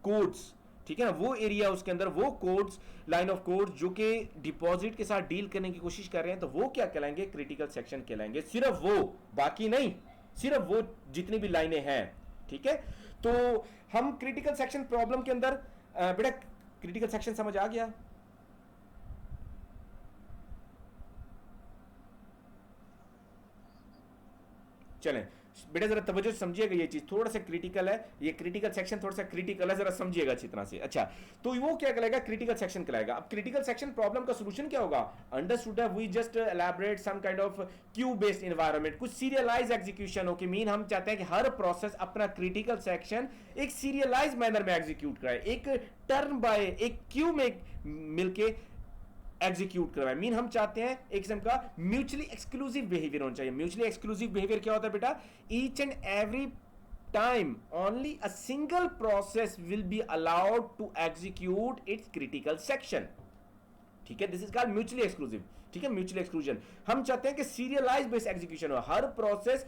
कोड्स, ठीक है ना, वो एरिया, उसके अंदर वो कोड्स, लाइन ऑफ कोड्स जो कि डिपॉजिट के साथ डील करने की कोशिश कर रहे हैं, तो वो क्या कहलाएंगे, क्रिटिकल सेक्शन कहलाएंगे। सिर्फ वो, बाकी नहीं, सिर्फ वो जितनी भी लाइनें हैं, ठीक है। तो हम क्रिटिकल सेक्शन प्रॉब्लम के अंदर बेटा, क्रिटिकल सेक्शन समझ आ गया? चलें बेटा, जरा तवज्जो से समझिएगा, ये चीज थोड़ा सा क्रिटिकल है, ये क्रिटिकल सेक्शन थोड़ा सा क्रिटिकल है, जरा समझिएगा अच्छी तरह से। अच्छा, तो वो क्या कहलाएगा, क्रिटिकल सेक्शन कहलाएगा। अब क्रिटिकल सेक्शन प्रॉब्लम का सॉल्यूशन क्या होगा, अंडरस्टूड है, we just elaborate some kind of queue based environment, कुछ सीरियलाइज एग्जीक्यूशन हो, कि मीन हम चाहते हैं कि हर प्रोसेस अपना क्रिटिकल सेक्शन एक सीरियलाइज मैनर में एग्जीक्यूट कराए, एक टर्न बाय एक क्यू में मिलके एग्जीक्यूट करवाए। मीन हम चाहते हैं एक किस्म का म्यूचुअली एक्सक्लूसिव बिहेवियर होना चाहिए। म्यूचुअली एक्सक्लूसिव बिहेवियर क्या होता है बेटा, each and every time only a single process will be allowed to execute its critical section, ठीक है, this is called mutually exclusive, ठीक है, म्यूचुअली एक्सक्लूजन। हम चाहते हैं कि सीरियलाइज बेस्ड एग्जीक्यूशन हो, हर प्रोसेस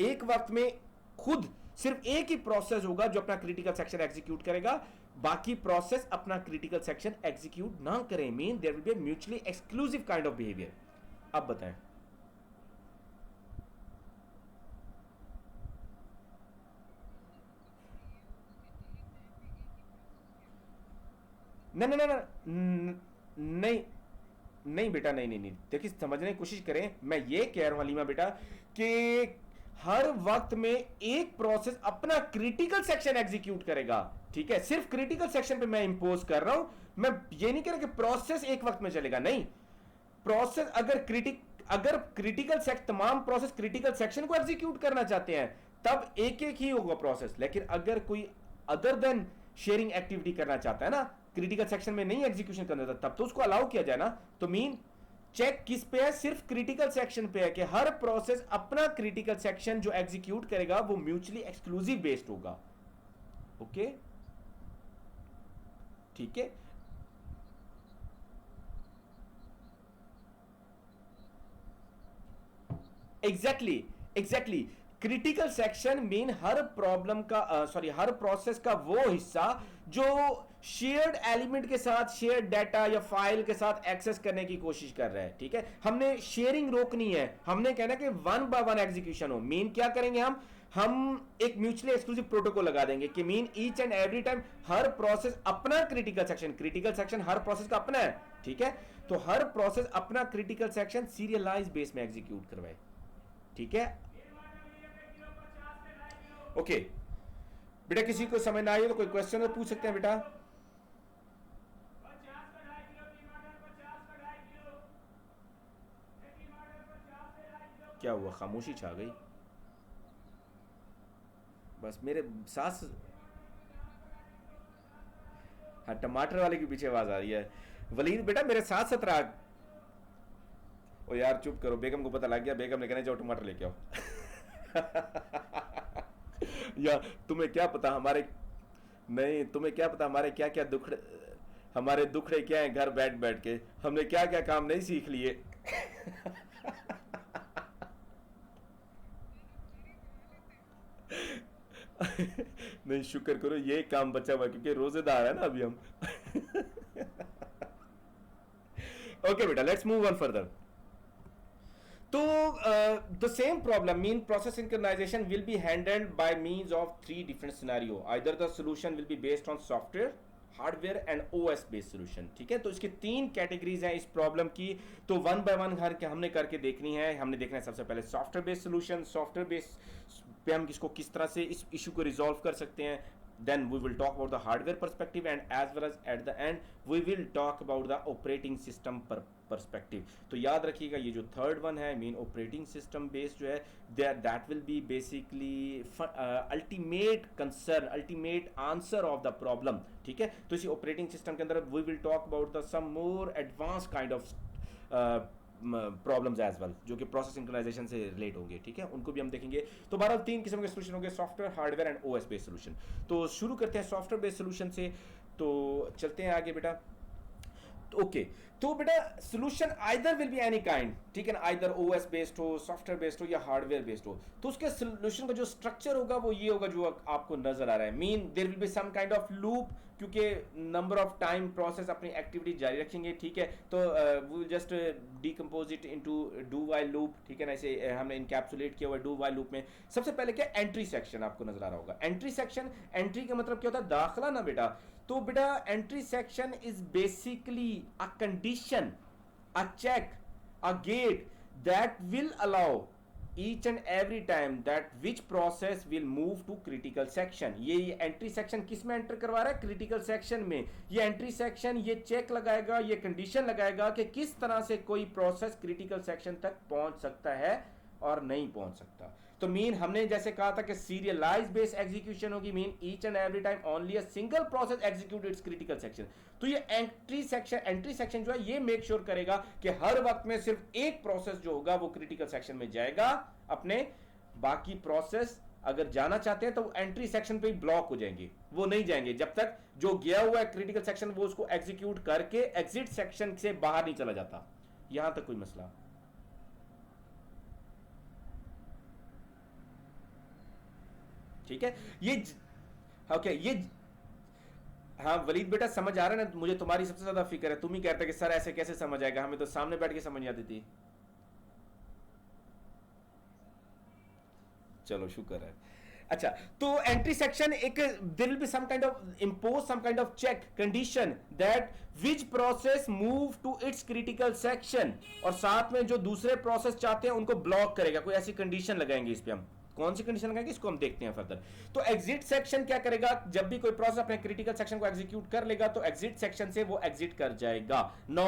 एक वक्त में खुद सिर्फ एक ही प्रोसेस होगा जो अपना क्रिटिकल सेक्शन एग्जीक्यूट करेगा, बाकी प्रोसेस अपना क्रिटिकल सेक्शन एग्जीक्यूट ना करें। Mean there will be a mutually exclusive kind of behaviour. अब बताएं। नहीं नहीं नहीं नहीं नहीं बेटा, नहीं नहीं नहीं, देखिए समझने की कोशिश करें, मैं ये कह रहा हूं हलीमा बेटा कि हर वक्त में एक प्रोसेस अपना क्रिटिकल सेक्शन एग्जीक्यूट करेगा, ठीक है, सिर्फ क्रिटिकल सेक्शन पे मैं इंपोज कर रहा हूं। मैं ये नहीं कह रहा कि प्रोसेस एक वक्त में चलेगा, नहीं, प्रोसेस अगर क्रिटिकल सेक्शन, तमाम प्रोसेस क्रिटिकल सेक्शन को एग्जीक्यूट करना चाहते हैं तब एक एक ही होगा प्रोसेस। लेकिन अगर कोई अदर देन शेयरिंग एक्टिविटी करना चाहता है ना, क्रिटिकल सेक्शन में नहीं एग्जीक्यूशन करना चाहता, तब तो उसको अलाउ किया जाए ना। तो मीन चेक किस पे है, सिर्फ क्रिटिकल सेक्शन पे है कि हर प्रोसेस अपना क्रिटिकल सेक्शन जो एग्जीक्यूट करेगा वो म्यूचुअली एक्सक्लूसिव बेस्ड होगा। ओके, ठीक है, exactly exactly. Critical section mean हर प्रॉब्लम का, सॉरी, हर प्रोसेस का वो हिस्सा जो शेयर्ड एलिमेंट के साथ, शेयर्ड डाटा या फाइल के साथ एक्सेस करने की कोशिश कर रहा है, ठीक है। हमने शेयरिंग रोकनी है, हमने कहना कि वन बाय वन एग्जीक्यूशन हो। मीन क्या करेंगे हम एक म्यूचुअली एक्सक्लूसिव प्रोटोकॉल लगा देंगे कि mean each and every time her process अपना क्रिटिकल सेक्शन हर प्रोसेस का अपना है, ठीक है। तो हर प्रोसेस अपना क्रिटिकल सेक्शन सीरियलाइज बेस में एग्जीक्यूट करवाए, ठीक है। ओके बेटा, किसी को समझ ना आई हो तो कोई क्वेश्चन पूछ सकते हैं बेटा। क्या हुआ, खामोशी छा गई? बस मेरे सास। हाँ, टमाटर वाले के पीछे आवाज आ रही है। वलीद बेटा मेरे साथ साथ रहा। ओ यार चुप करो, बेगम को पता लग गया, बेगम ने कहना जाओ टमाटर लेके आओ। या तुम्हें क्या पता हमारे, नहीं तुम्हें क्या पता हमारे क्या क्या दुख, हमारे दुखड़े क्या हैं घर बैठ बैठ के, हमने क्या क्या काम नहीं सीख लिए। नहीं शुक्र करो ये काम बचा हुआ है, क्योंकि रोजेदार है ना अभी हम। ओके बेटा, लेट्स मूव ऑन फर्दर। तो the same problem mean process synchronization will be handled by means of three different scenario. Either the solution will be based on software, hardware and OS based solution. ठीक है, तो इसकी तीन कैटेगरीज हैं इस प्रॉब्लम की। तो वन बाय वन घर के हमने करके देखनी है। हमने देखना है सबसे पहले software based solution, software based पे हम इसको किस तरह से इस इशू को रिजॉल्व कर सकते हैं। then we will talk about the hardware perspective and as well as at the end we will talk about the operating system perspective। तो याद रखिएगा ये जो थर्ड वन है मेन ऑपरेटिंग सिस्टम बेस्ड जो है, that will be basically ultimate concern, ultimate answer of the problem. ठीक है, तो इसी ऑपरेटिंग सिस्टम के अंदर we will talk about the some more advance kind of problems as well, जो कि प्रोसेस सिंक्रोनाइजेशन से रिलेट होंगे। ठीक है, उनको भी हम देखेंगे। तो बहरहाल तीन किस्म के सोल्यूशन होंगे, software, hardware and OS based solution. तो शुरू करते हैं सॉफ्टवेयर बेस्ड सोल्यूशन से। तो चलते हैं आगे बेटा। ओके तो बेटा solution either will be any kind, ठीक है ना, आइदर ओएस बेस्ड हो, सॉफ्टवेयर बेस्ड हो या हार्डवेयर बेस्ड हो। तो उसके सोल्यूशन का जो स्ट्रक्चर होगा वो ये होगा जो आपको नजर आ रहा है। Mean there will be some kind of loop, क्योंकि नंबर ऑफ टाइम प्रोसेस अपनी एक्टिविटी जारी रखेंगे। ठीक है, तो we will just decompose it into do while loop. ठीक है ना, इसे हमने इनकैप्सुलेट किया हुआ है डू वाइल लूप में। सबसे पहले क्या एंट्री सेक्शन आपको नजर आ रहा होगा। एंट्री सेक्शन, एंट्री का मतलब क्या होता है, दाखला ना बेटा। तो बेटा entry section is basically a condition, a check, a gate that will allow each and every time that which process will move to critical section। ये एंट्री सेक्शन किस में एंटर करवा रहा है, क्रिटिकल सेक्शन में। ये एंट्री सेक्शन ये चेक लगाएगा, ये कंडीशन लगाएगा कि किस तरह से कोई प्रोसेस क्रिटिकल सेक्शन तक पहुंच सकता है और नहीं पहुंच सकता। तो मीन हमने जैसे कहा था कि सीरियलाइज बेस्ड एग्जीक्यूशन होगी, mean each and every time only a single process execute its critical section. तो ये एंट्री सेक्शन जो है ये मेक श्योर करेगा कि हर वक्त में सिर्फ एक प्रोसेस जो होगा वो क्रिटिकल सेक्शन में जाएगा। अपने बाकी प्रोसेस अगर जाना चाहते हैं तो एंट्री सेक्शन पे ही ब्लॉक हो जाएंगे, वो नहीं जाएंगे जब तक जो गया हुआ है क्रिटिकल सेक्शन वो उसको एग्जीक्यूट करके एग्जिट सेक्शन से बाहर नहीं चला जाता। यहां तक कोई मसला? ठीक है, ये ओके ये हाँ वलीद बेटा समझ आ रहा है ना, मुझे तुम्हारी सबसे ज्यादा फिक्र है। तुम ही कहते कि सर ऐसे कैसे समझ आएगा, हमें तो सामने बैठ के समझ नहीं आती थी। चलो शुक्र है। अच्छा, तो एंट्री सेक्शन एक there will be some kind of impose some kind of check condition that which process move to its critical section, और साथ में जो दूसरे प्रोसेस चाहते हैं उनको ब्लॉक करेगा। कोई ऐसी कंडीशन लगाएंगे इस पे हम, कौन सी कंडीशन लगाएंगे इसको हम देखते हैं फर्दर। तो एग्जिट सेक्शन क्या करेगा, जब भी कोई प्रोसेस अपने क्रिटिकल सेक्शन को एग्जीक्यूट कर लेगा तो एग्जिट सेक्शन से वो एग्जिट कर जाएगा। नो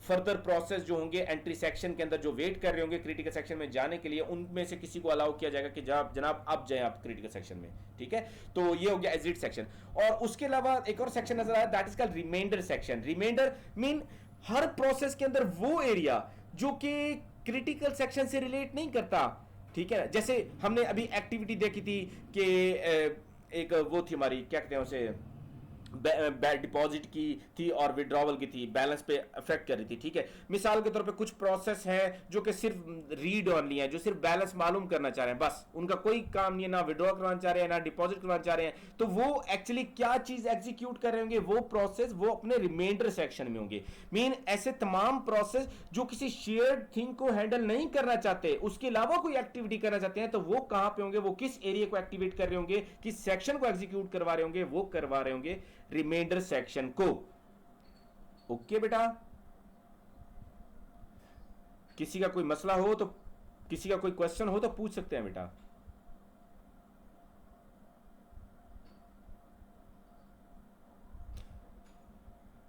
फर्दर प्रोसेस जो होंगे एंट्री सेक्शन के अंदर जो वेट कर रहे होंगे क्रिटिकल सेक्शन में जाने के लिए, उनमें से किसी को अलाउ किया जाएगा कि जनाब अब जाए आप क्रिटिकल सेक्शन में। ठीक है, तो ये हो गया एग्जिट सेक्शन। और उसके अलावा एक और सेक्शन नजर आया, that is called reminder section. Reminder mean हर प्रोसेस के अंदर वो एरिया जो कि क्रिटिकल सेक्शन से रिलेट नहीं करता। ठीक है, जैसे हमने अभी एक्टिविटी देखी थी कि एक वो थी हमारी क्या कहते हैं उसे, डिपॉजिट की थी और विड्रॉवल की थी, बैलेंस पे अफेक्ट कर रही थी। ठीक है, मिसाल के तौर पे कुछ प्रोसेस है जो कि सिर्फ रीड ऑनली है, जो सिर्फ बैलेंस मालूम करना चाह रहे हैं, बस उनका कोई काम नहीं है, ना विड्रॉ करवाना चाह रहे हैं ना डिपॉजिट करवाना चाह रहे हैं। तो वो एक्चुअली क्या चीज एग्जीक्यूट कर रहे होंगे, वो प्रोसेस वो अपने रिमाइंडर सेक्शन में होंगे। मीन ऐसे तमाम प्रोसेस जो किसी शेयर्ड थिंग को हैंडल नहीं करना चाहते, उसके अलावा कोई एक्टिविटी करना चाहते हैं, तो वो कहां पे होंगे, वो किस एरिया को एक्टिवेट कर रहे होंगे, किस सेक्शन को एग्जीक्यूट करवा रहे होंगे, वो करवा रहे होंगे रिमाइंडर सेक्शन को। ओके बेटा, किसी का कोई मसला हो तो, किसी का कोई क्वेश्चन हो तो पूछ सकते हैं बेटा।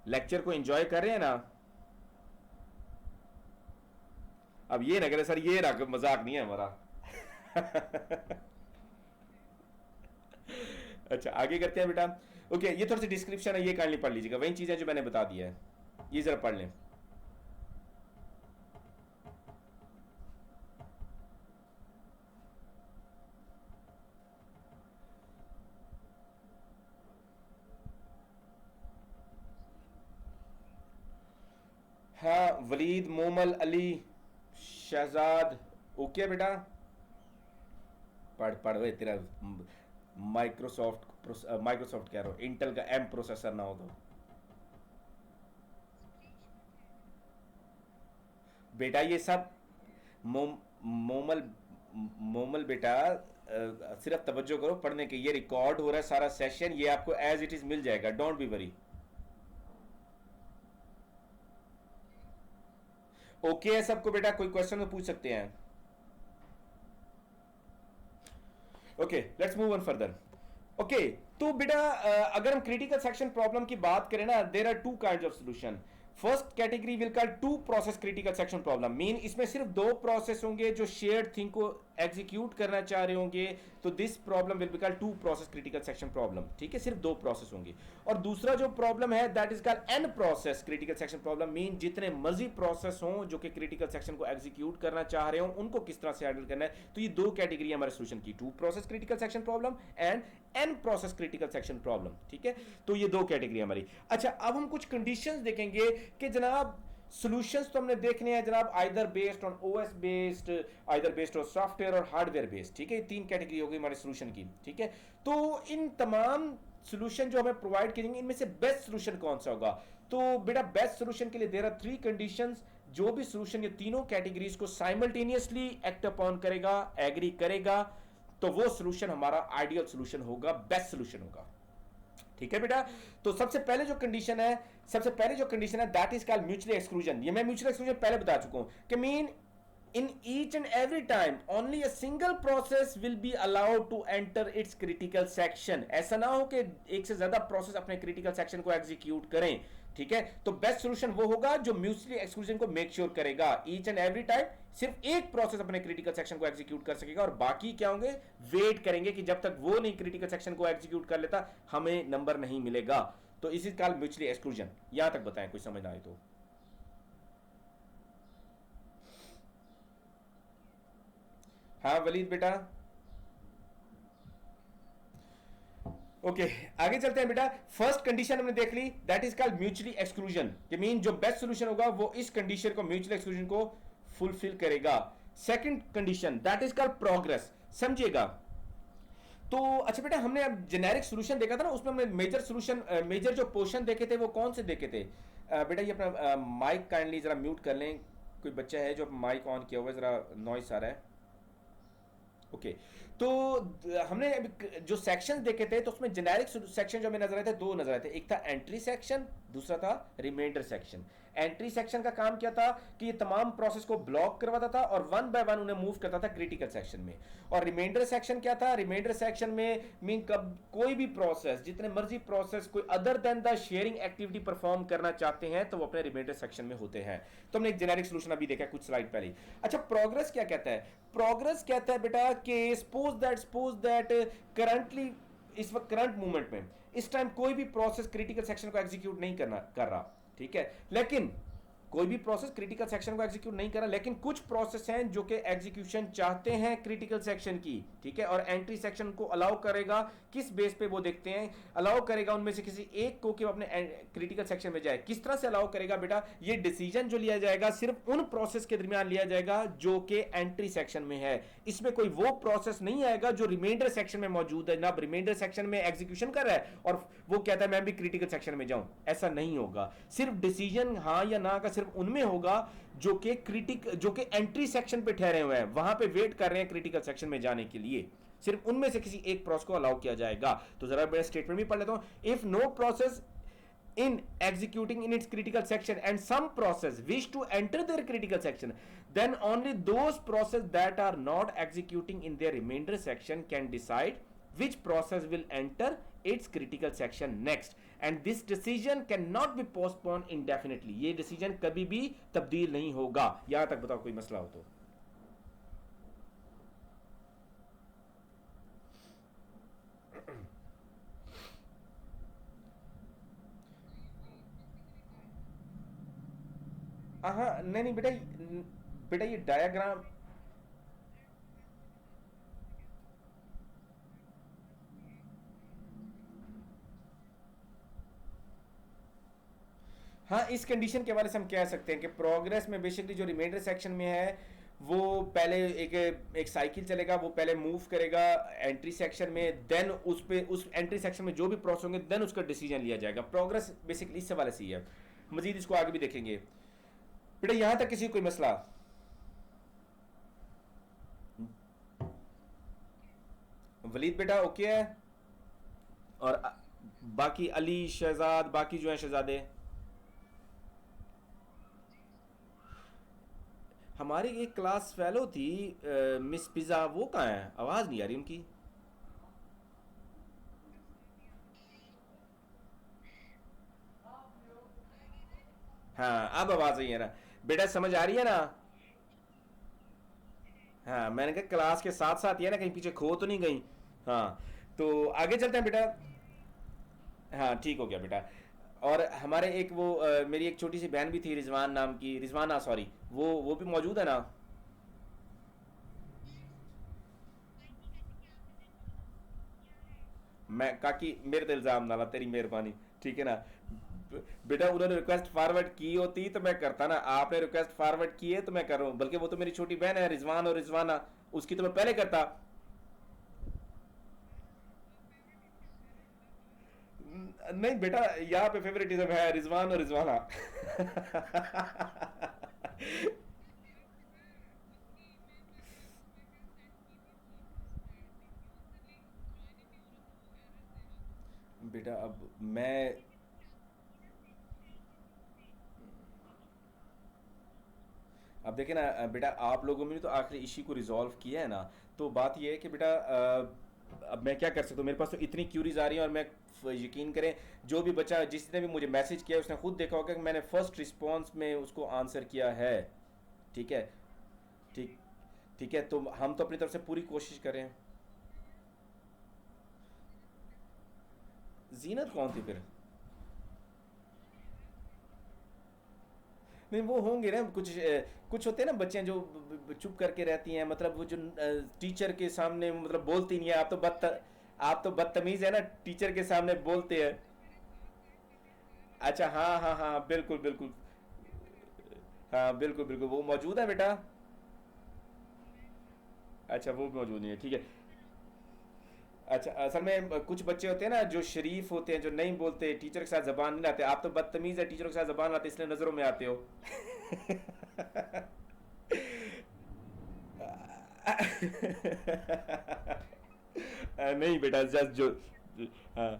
लेक्चर को एंजॉय कर रहे हैं ना? अब ये ना करे सर, ये ना, मजाक नहीं है हमारा। अच्छा आगे करते हैं बेटा। ओके ये थोड़ी सी डिस्क्रिप्शन है, ये काइंडली पढ़ लीजिएगा, वही चीजें जो मैंने बता दिया है, ये जरा पढ़ लें। हाँ वलीद, मोमल, अली, शहजाद, ओके बेटा। पढ़ पढ़ रहे तेरा माइक्रोसॉफ्ट कह रहा हूँ, इंटेल का एम प्रोसेसर ना हो तो। बेटा ये सब मोम मोमल मोमल बेटा, सिर्फ तवज्जो करो पढ़ने के, ये रिकॉर्ड हो रहा है सारा सेशन, ये आपको एज इट इज मिल जाएगा, डोंट बी वरी। ओके है सबको बेटा, कोई क्वेश्चन में पूछ सकते हैं। Okay let's move on further. Okay तो बेटा अगर हम क्रिटिकल सेक्शन प्रॉब्लम की बात करें ना, there are two kinds of solution. First category will call two process critical section problem, mean इसमें सिर्फ दो प्रोसेस होंगे जो शेयर्ड थिंग को एग्जीक्यूट करना चाह रहे होंगे, तो this problem will be called two process critical section problem, ठीक है, सिर्फ दो प्रोसेस होंगे। और दूसरा जो प्रॉब्लम है that is called an process critical section problem, mean जितने मर्जी प्रोसेस हों जो कि क्रिटिकल सेक्शन को एग्जीक्यूट करना चाह रहे हो, उनको किस तरह से हैंडल करना है। तो ये दो कैटेगरी हमारे सोल्यूशन की, two process critical section problem and N process critical section problem, ठीक है। तो ये दो कैटेगरी हमारी। अच्छा अब हम कुछ कंडीशंस देखेंगे कि जनाब सॉल्यूशंस तो हमने देखने हैं जनाब, either based on OS based, either based on software और हार्डवेयर बेस्ड, ठीक है, ये तीन कैटेगरी हो गई हमारे सॉल्यूशन की, ठीक है। तो इन तमाम सॉल्यूशन जो हमें प्रोवाइड करेंगे, इनमें से बेस्ट सॉल्यूशन कौन सा होगा। तो बेटा बेस्ट सॉल्यूशन के लिए देयर आर थ्री कंडीशंस। जो भी सॉल्यूशन ये तीनों कैटेगरीज को साइमल्टेनियसली एक्ट अपॉन करेगा, एग्री करेगा, तो वो सॉल्यूशन हमारा आइडियल सॉल्यूशन होगा, बेस्ट सॉल्यूशन होगा, ठीक है बेटा। तो सबसे पहले जो कंडीशन है that is called mutual exclusion. ये मैं म्यूचुअल एक्सक्लूजन पहले बता चुका हूं कि mean in each and every time only a single process will be allowed to enter its critical section। ऐसा ना हो कि एक से ज्यादा प्रोसेस अपने क्रिटिकल सेक्शन को एग्जीक्यूट करें, ठीक है। तो बेस्ट सॉल्यूशन वो होगा जो म्यूचुअली एक्सक्लूजन को मेक श्योर करेगा, ईच एंड एवरी टाइम सिर्फ एक प्रोसेस अपने क्रिटिकल सेक्शन को एग्जीक्यूट कर सकेगा, और बाकी क्या होंगे, वेट करेंगे कि जब तक वो नहीं क्रिटिकल सेक्शन को एग्जीक्यूट कर लेता हमें नंबर नहीं मिलेगा। तो इसी काल म्यूचुअली एक्सक्लूजन। यहां तक बताएं कोई समझ ना आए तो। हाँ वलीद बेटा, ओके आगे चलते हैं बेटा। फर्स्ट कंडीशन हमने देख ली, that is called mutually exclusion, कि मीन जो बेस्ट सॉल्यूशन होगा वो इस कंडीशन को, म्यूचुअल एक्सक्लूजन को फुलफिल करेगा। Second condition that is called progress, समझिएगा। तो अच्छा बेटा हमने अब जेनेरिक सॉल्यूशन देखा था ना, उसमें हमने मेजर सॉल्यूशन, मेजर जो पोर्शन देखे थे वो कौन से देखे थे। बेटा ये अपना माइक काइंडली जरा म्यूट कर लें, कोई बच्चा है जो माइक ऑन किया हुआ है, जरा नॉइस आ रहा है। ओके तो हमने जो सेक्शन देखे थे तो उसमें जेनेरिक सेक्शन जो हमें नजर आए थे, दो नजर आए थे, एक था एंट्री सेक्शन, दूसरा था रिमाइंडर सेक्शन। एंट्री सेक्शन का काम क्या था कि ये तमाम प्रोसेस को ब्लॉक करवाता था और वन बाय वन उन्हें मूव करता था क्रिटिकल सेक्शन में। और रिमाइंडर सेक्शन क्या था, रिमाइंडर सेक्शन में मीन कब कोई भी प्रोसेस, जितने मर्जी प्रोसेस कोई other than the sharing activity perform करना चाहते हैं तो वो अपने रिमाइंडर सेक्शन में होते हैं। तो हमने एक जेनेरिक सॉल्यूशन अभी देखा कुछ स्लाइड पहले। अच्छा प्रोग्रेस क्या कहता है, प्रोग्रेस कहता है बेटा कि सपोज दैट करंटली, इस वक्त करंट मूवमेंट में इस टाइम कोई भी प्रोसेस क्रिटिकल सेक्शन को एग्जीक्यूट नहीं कर रहा, ठीक है, लेकिन कोई भी प्रोसेस क्रिटिकल सेक्शन को एग्जीक्यूट नहीं कर रहा, लेकिन कुछ प्रोसेस हैं जो कि एग्जीक्यूशन चाहते हैं क्रिटिकल सेक्शन की, ठीक है, और एंट्री सेक्शन को अलाउ करेगा, किस बेस पे वो देखते हैं, अलाउ करेगा उनमें से किसी एक को कि वो अपने क्रिटिकल सेक्शन में जाए। किस तरह से अलाउ करेगा बेटा, ये डिसीजन जो लिया जाएगा सिर्फ उन प्रोसेस के दरमियान लिया जाएगा जो कि एंट्री सेक्शन में है। इसमें कोई वो प्रोसेस नहीं आएगा जो रिमाइंडर सेक्शन में मौजूद है, ना रिमाइंडर सेक्शन में एग्जीक्यूशन कर रहा है और वो कहता है मैं भी क्रिटिकल सेक्शन में जाऊं, ऐसा नहीं होगा। सिर्फ डिसीजन हाँ या ना का सिर्फ उनमें होगा जो कि एंट्री सेक्शन पे ठहरे हुए हैं, वहां पे वेट कर रहे हैं क्रिटिकल सेक्शन में जाने के लिए, सिर्फ उनमें से किसी एक प्रोसेस को अलाउ किया जाएगा। तो जरा मैं स्टेटमेंट भी पढ़ लेता हूं। If no process in executing in its critical section and some process wish to enter their critical section, then only those process that are not executing in their remainder section can decide which process will enter its critical section next, and this decision cannot be postponed indefinitely. ये decision कभी भी तब्दील नहीं होगा. यहां तक बताओ कोई मसला हो तो. हाँ नहीं नहीं बेटा, बेटा ये डायग्राम, हाँ इस कंडीशन के बारे से हम कह सकते हैं कि प्रोग्रेस में बेसिकली जो रिमाइंडर सेक्शन में है वो पहले एक एक साइकिल चलेगा, वो पहले मूव करेगा एंट्री सेक्शन में, देन उस पे उस एंट्री सेक्शन में जो भी प्रोसेस होंगे देन उसका डिसीजन लिया जाएगा. प्रोग्रेस बेसिकली इस वाले से ही है. मजीद इसको आगे भी देखेंगे. बेटा यहां तक किसी को कोई मसला? वलीद बेटा ओके है? और बाकी अली शहजाद, बाकी जो है शहजादे, हमारी एक क्लास फेलो थी मिस पिज़्ज़ा, वो कहाँ है? आवाज़ नहीं आ रही उनकी. हाँ अब आवाज़ आई है ना बेटा, समझ आ रही है ना? हाँ मैंने कहा क्लास के साथ साथ ही है ना, कहीं पीछे खो तो नहीं गई. हाँ तो आगे चलते हैं बेटा. हाँ ठीक हो गया बेटा. और हमारे एक वो मेरी एक छोटी सी बहन भी थी रिजवान नाम की, रिजवाना सॉरी, वो भी मौजूद है ना? मैं काकी मेरे तो इल्ज़ाम ना ला, तेरी मेहरबानी. ठीक है ना? बेटा उन्होंने रिक्वेस्ट फॉरवर्ड की होती तो मैं करता ना, आपने रिक्वेस्ट फॉरवर्ड की है तो मैं कर रहा हूँ, बल्कि वो तो मेरी छोटी बहन है रिजवान और रिजवाना, उसकी तो मैं पहले करता. नहीं बेटा यहाँ पे फेवरेटिज्म है रिजवान और रिजवाना. बेटा अब देखिए ना बेटा, आप लोगों ने तो आखिरी इश्यू को रिजॉल्व किया है ना, तो बात ये है कि बेटा अब मैं क्या कर सकता हूँ, मेरे पास तो इतनी क्यूरीज आ रही हैं, और मैं यकीन करें जो भी बच्चा जिसने भी मुझे मैसेज किया उसने खुद देखा होगा कि मैंने फर्स्ट रिस्पॉन्स में उसको आंसर किया है. ठीक है? ठीक ठीक है, तो हम तो अपनी तरफ से पूरी कोशिश करें. जीनत कौन थी फिर? नहीं वो होंगे ना कुछ कुछ होते हैं ना बच्चे जो चुप करके रहती हैं, मतलब वो जो टीचर के सामने मतलब बोलती नहीं है. आप तो बदतमीज है ना, टीचर के सामने बोलते हैं. अच्छा हाँ हाँ हाँ बिल्कुल बिल्कुल. हाँ बिल्कुल बिल्कुल वो मौजूद है बेटा. अच्छा वो भी मौजूद नहीं है, ठीक है. अच्छा असल में कुछ बच्चे होते हैं ना जो शरीफ होते हैं, जो नहीं बोलते, टीचर के साथ जबान नहीं लाते. आप तो बदतमीज है, टीचर के साथ जबान लाते इसलिए नजरों में आते हो. नहीं बेटा जस्ट जो, हाँ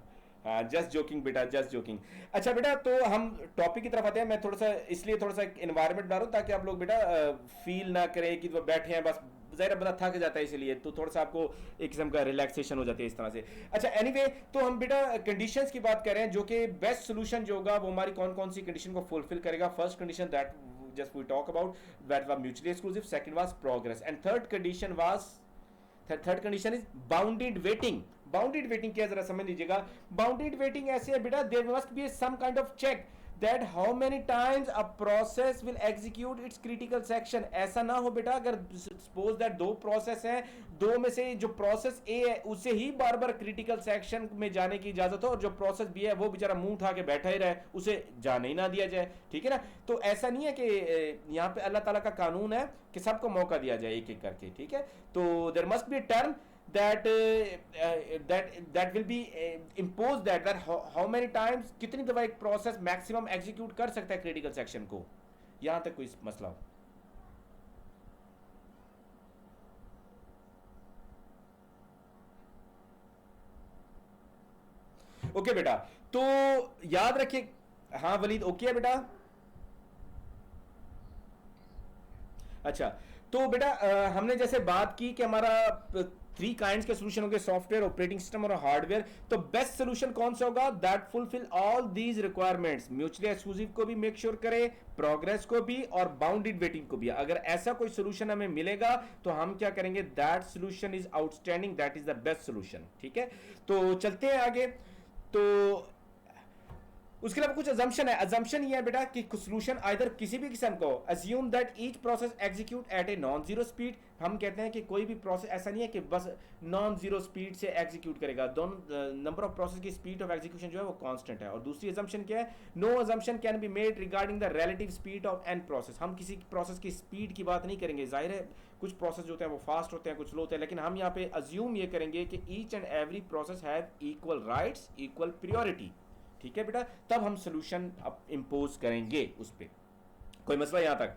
हाँ जस्ट जोकिंग बेटा, जस्ट जोकिंग. अच्छा बेटा तो हम टॉपिक की तरफ आते हैं. मैं थोड़ा सा इसलिए थोड़ा सा इन्वायरमेंट बना रहा हूँ ताकि आप लोग बेटा फील ना करें कि वो बैठे हैं बस. ज़ाहिर बंदा थक जाता है, इसलिए तो थोड़ा सा आपको एक किस्म का रिलैक्सेशन हो जाती है इस तरह से. अच्छा एनीवे तो हम बेटा कंडीशंस की बात कर रहे हैं, जो कि बेस्ट सोल्यूशन जो होगा वो हमारी कौन कौन सी कंडीशन को फुलफिल करेगा. First condition that just we talk about that was mutually exclusive, second was progress, and third condition was, third condition is bounded waiting. Bounded waiting क्या जरा समझ लीजिएगा. बाउंडेड वेटिंग ऐसे है बेटा, there must be some kind of check that how many times a process will execute its critical section. ऐसा ना हो बेटा अगर सपोज दैट दो प्रोसेस हैं, दो में से जो प्रोसेस ए है उसे ही बार बार क्रिटिकल सेक्शन में जाने की इजाजत हो, और जो प्रोसेस बी है वो बेचारा मुंह उठा के बैठा ही रहे, उसे जाने ही ना दिया जाए. ठीक है ना? तो ऐसा नहीं है कि यहाँ पे अल्लाह ताला का कानून है कि सबको मौका दिया जाए एक एक करके. ठीक है? तो there must be a term that that will be imposed that how many times, कितनी दफा एक प्रोसेस मैक्सिमम एग्जीक्यूट कर सकता है क्रिटिकल सेक्शन को. यहां तक कोई मसला हो? ओके बेटा तो याद रखिए. हाँ वलीद ओके है बेटा? अच्छा तो बेटा हमने जैसे बात की कि हमारा थ्री काइंड्स के सोल्यूशन होंगे, सॉफ्टवेयर, ऑपरेटिंग सिस्टम और हार्डवेयर। तो बेस्ट सोल्यूशन कौन सा होगा? That fulfil all these requirements, mutually exclusive को भी मेक श्योर करे, प्रोग्रेस को भी और बाउंडेड वेटिंग को भी। अगर ऐसा कोई सोल्यूशन हमें मिलेगा तो हम क्या करेंगे? That solution is outstanding, that is the best solution. ठीक है, तो चलते हैं आगे। तो उसके अलावा कुछ अजम्पशन है। अजम्पशन ये है बेटा कि सोल्यूशन आइदर किसी भी किस्म का हो, assume that each process execute at a non zero speed. हम कहते हैं कि कोई भी प्रोसेस ऐसा नहीं है कि बस नॉन जीरो स्पीड से एग्जीक्यूट करेगा, नंबर ऑफ प्रोसेस की स्पीड ऑफ एग्जीक्यूशन जो है वो कांस्टेंट है। और दूसरी अजम्पशन क्या है? No assumption can be made regarding the relative speed of an process. हम किसी प्रोसेस की स्पीड की बात नहीं करेंगे। जाहिर है कुछ प्रोसेस जो होते हैं वो फास्ट होते हैं, कुछ स्लो होते हैं, लेकिन हम यहाँ पे अज्यूम ये करेंगे कि each and every process have equal rights, equal priority. ठीक है बेटा, तब हम सोल्यूशन इंपोज करेंगे उस पर। कोई मसला यहां तक?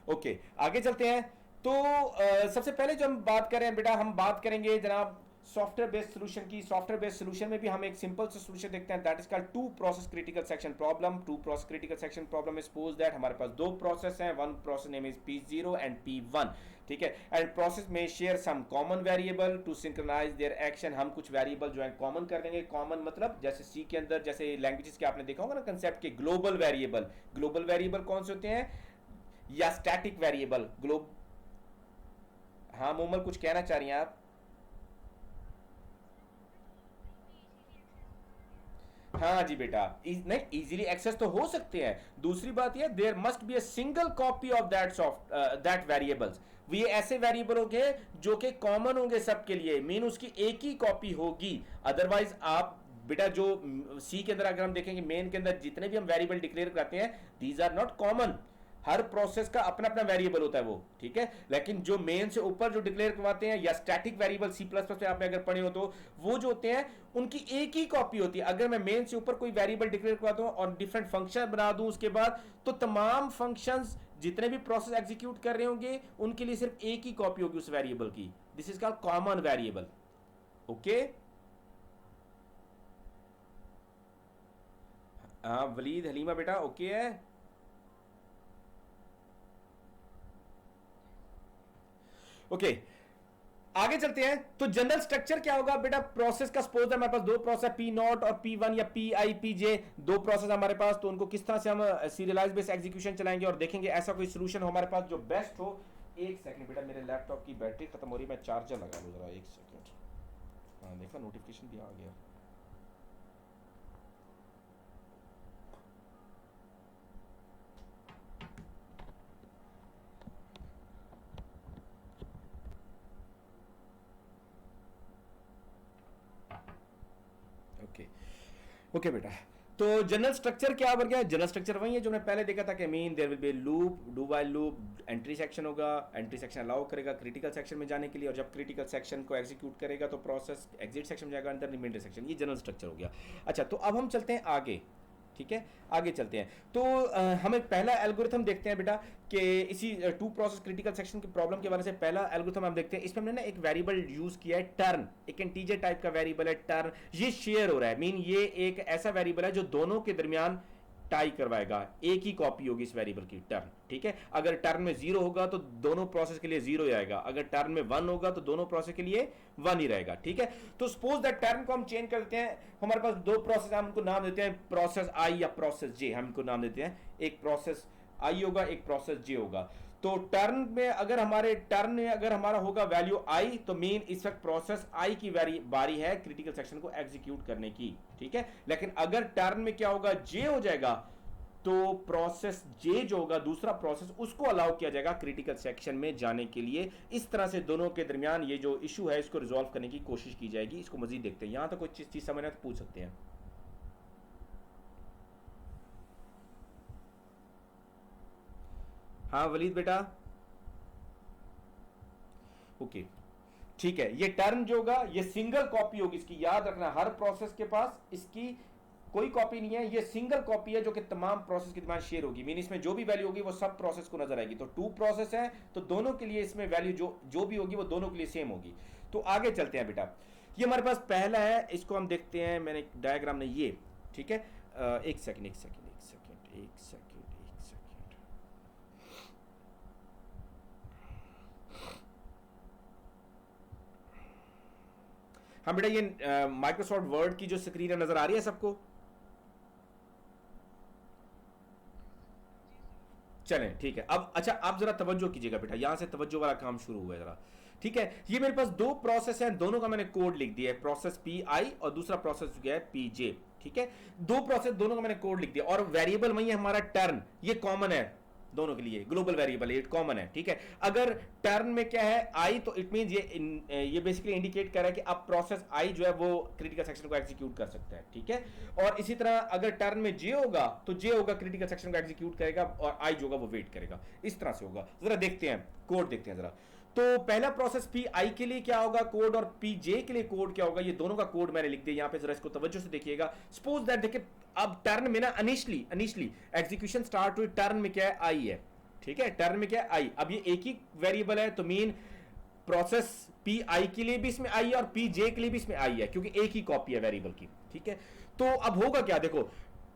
ओके, आगे चलते हैं। तो सबसे पहले जो हम बात करें बेटा, हम बात करेंगे जनाब सॉफ्टवेयर बेस्ड सॉल्यूशन की। सॉफ्टवेयर बेस्ड सॉल्यूशन में भी हम एक सिंपल सा सॉल्यूशन देखते हैं, that is called two process critical section problem. Two process critical section problem suppose that हमारे पास दो प्रोसेस हैं, one process name is P0 and P1। ठीक है, एंड प्रोसेस में share some common variable to synchronize their action. हम कुछ वेरिएबल जो है कॉमन कर देंगे। कॉमन मतलब जैसे सी के अंदर, जैसे लैंग्वेजेस के आपने देखा होगा ना कंसेप्ट के, ग्लोबल वेरिएबल। ग्लोबल वेरिएबल कौन से होते हैं? या स्टैटिक वेरिएबल। हाँ मोमल, कुछ कहना चाह रही हैं आप? हाँ जी बेटा, नहीं, इजीली एक्सेस तो हो सकते हैं। दूसरी बात ये, there must be a single copy of that variables. ये ऐसे वेरिएबल होंगे जो कि कॉमन होंगे सबके लिए, मीन उसकी एक ही कॉपी होगी। अदरवाइज आप बेटा जो सी के अंदर अगर हम देखेंगे, मेन के अंदर जितने भी हम वेरिएबल डिक्लेयर करते हैं, दीज आर नॉट कॉमन। हर प्रोसेस का अपना अपना वेरिएबल होता है वो। ठीक है, लेकिन जो मेन से ऊपर जो डिक्लेयर करवाते हैं, या static variable C plus plus में आपने अगर पढ़े हो तो वो जो होते हैं उनकी एक ही कॉपी होती है। अगर मैं मेन से ऊपर कोई वेरिएबल डिक्लेयर करवाता हूं और डिफरेंट फंक्शन बना दूं उसके बाद, तो तमाम फंक्शंस जितने भी प्रोसेस एग्जीक्यूट कर रहे होंगे उनके लिए सिर्फ एक ही कॉपी होगी उस वेरिएबल की। This is called common variable. Okay, हाँ वलीद हलीमा बेटा ओके है। ओके, आगे चलते हैं। तो जनरल स्ट्रक्चर क्या होगा बेटा प्रोसेस का? सपोज हमारे पास दो प्रोसेस P0 और P1 या PI PJ, दो प्रोसेस हमारे पास। तो उनको किस तरह से हम सीरियलाइज बेस्ड एग्जीक्यूशन चलाएंगे और देखेंगे ऐसा कोई सोल्यूशन हो हमारे पास जो बेस्ट हो। एक सेकंड बेटा, मेरे लैपटॉप की बैटरी खत्म हो रही है, मैं चार्जर लगा लूँ जरा, एक सेकंड। हाँ देखा, नोटिफिकेशन भी आ गया। ओके ओके बेटा, तो जनरल स्ट्रक्चर क्या बन गया? जनरल स्ट्रक्चर वही है जो हमने पहले देखा था कि mean there will be loop, do while loop, entry section होगा, एंट्री सेक्शन अलाउ करेगा क्रिटिकल सेक्शन में जाने के लिए, और जब क्रिटिकल सेक्शन को एग्जीक्यूट करेगा तो प्रोसेस एग्जिट सेक्शन में जाएगा, अंदर रिमाइंडर सेक्शन। ये जनरल स्ट्रक्चर हो गया। अच्छा, तो अब हम चलते हैं आगे। ठीक है, आगे चलते हैं। तो हमें पहला एल्गोरिथम देखते हैं बेटा कि इसी टू प्रोसेस क्रिटिकल सेक्शन की प्रॉब्लम के बारे से पहला एल्गोरिथम हम देखते हैं। इसमें हमने ना एक वेरिएबल यूज किया है टर्न, एक इंटीजर टाइप का वेरिएबल है टर्न। ये शेयर हो रहा है, मीन ये एक ऐसा वेरिएबल है जो दोनों के दरमियान टाई करवाएगा, एक ही कॉपी होगी इस वेरिएबल की टर्न। ठीक है, अगर टर्न में 0 होगा तो दोनों प्रोसेस के लिए 0 ही आएगा, अगर टर्न में 1 होगा तो दोनों प्रोसेस के लिए 1 ही रहेगा। ठीक है, तो सपोज दैट टर्न को हम चेंज करते हैं। हमारे पास दो प्रोसेस, हम उनको नाम देते हैं प्रोसेस आई या प्रोसेस जे, हम इनको नाम देते हैं। एक प्रोसेस आई होगा, एक प्रोसेस जे होगा। तो टर्न में अगर हमारा होगा वैल्यू आई, तो मीन इस वक्त प्रोसेस आई की बारी है क्रिटिकल सेक्शन को एग्जीक्यूट करने की। ठीक है, लेकिन अगर टर्न में क्या होगा, जे हो जाएगा, तो प्रोसेस जे जो होगा दूसरा प्रोसेस, उसको अलाउ किया जाएगा क्रिटिकल सेक्शन में जाने के लिए। इस तरह से दोनों के दरमियान ये जो इशू है इसको रिजॉल्व करने की कोशिश की जाएगी। इसको मजीद देखते हैं। यहां तो कोई चीज समझना तो पूछ सकते हैं। हाँ वलीद बेटा ओके, ठीक है। ये टर्न जो होगा ये सिंगल कॉपी होगी इसकी, याद रखना हर प्रोसेस के पास इसकी कोई कॉपी नहीं है, ये सिंगल कॉपी है जो कि तमाम प्रोसेस के दरमियान शेयर होगी। मीन इसमें जो भी वैल्यू होगी वो सब प्रोसेस को नजर आएगी। तो टू प्रोसेस है तो दोनों के लिए इसमें वैल्यू जो भी होगी वो दोनों के लिए सेम होगी। तो आगे चलते हैं बेटा। ये हमारे पास पहला है, इसको हम देखते हैं, मैंने डायग्राम में ये, ठीक है। एक सेकंड एक सेकंड एक सेकंड एक सेकंड एक सेकंड। हाँ बेटा, ये माइक्रोसॉफ्ट वर्ड की जो स्क्रीन है नजर आ रही है सबको? चलें ठीक है। अब अच्छा, आप जरा तवज्जो कीजिएगा बेटा, यहां से तवज्जो वाला काम शुरू हुआ है जरा, ठीक है। ये मेरे पास दो प्रोसेस हैं, दोनों का मैंने कोड लिख दिया है, प्रोसेस पी आई और दूसरा प्रोसेस जो है पी जे, ठीक है। दो प्रोसेस, दोनों का मैंने कोड लिख दिया, और वेरिएबल वही है हमारा टर्न, ये कॉमन है दोनों के लिए, ग्लोबल वेरिएबल ये कॉमन है, ठीक है। अगर टर्न में क्या है आई, तो इट मींस ये बेसिकली इंडिकेट कर रहा है कि अब प्रोसेस आई जो है वो क्रिटिकल सेक्शन को एग्जीक्यूट कर सकता है, ठीक है। और इसी तरह अगर टर्न में जे होगा तो जे होगा क्रिटिकल सेक्शन को एग्जीक्यूट करेगा, और आई जो होगा वो वेट करेगा, इस तरह से होगा। जरा देखते हैं कोड, देखते हैं जरा। तो पहला प्रोसेस पी आई के लिए क्या होगा कोड, और पी जे के लिए कोड क्या होगा, ये दोनों का कोड मैंने लिख दिया यहां पे, जरा इसको तवज्जो से देखिएगा। सपोज दैट, देखिए अब टर्न में ना इनिशियली एग्जीक्यूशन स्टार्ट हुई, टर्न में क्या है आई है, ठीक है, टर्न में क्या है आई। अब ये एक ही वेरिएबल है, तो मीन प्रोसेस पी आई के लिए भी इसमें आई है और पी जे के लिए भी इसमें आई है, क्योंकि एक ही कॉपी है वेरिएबल की, ठीक है। तो अब होगा क्या, देखो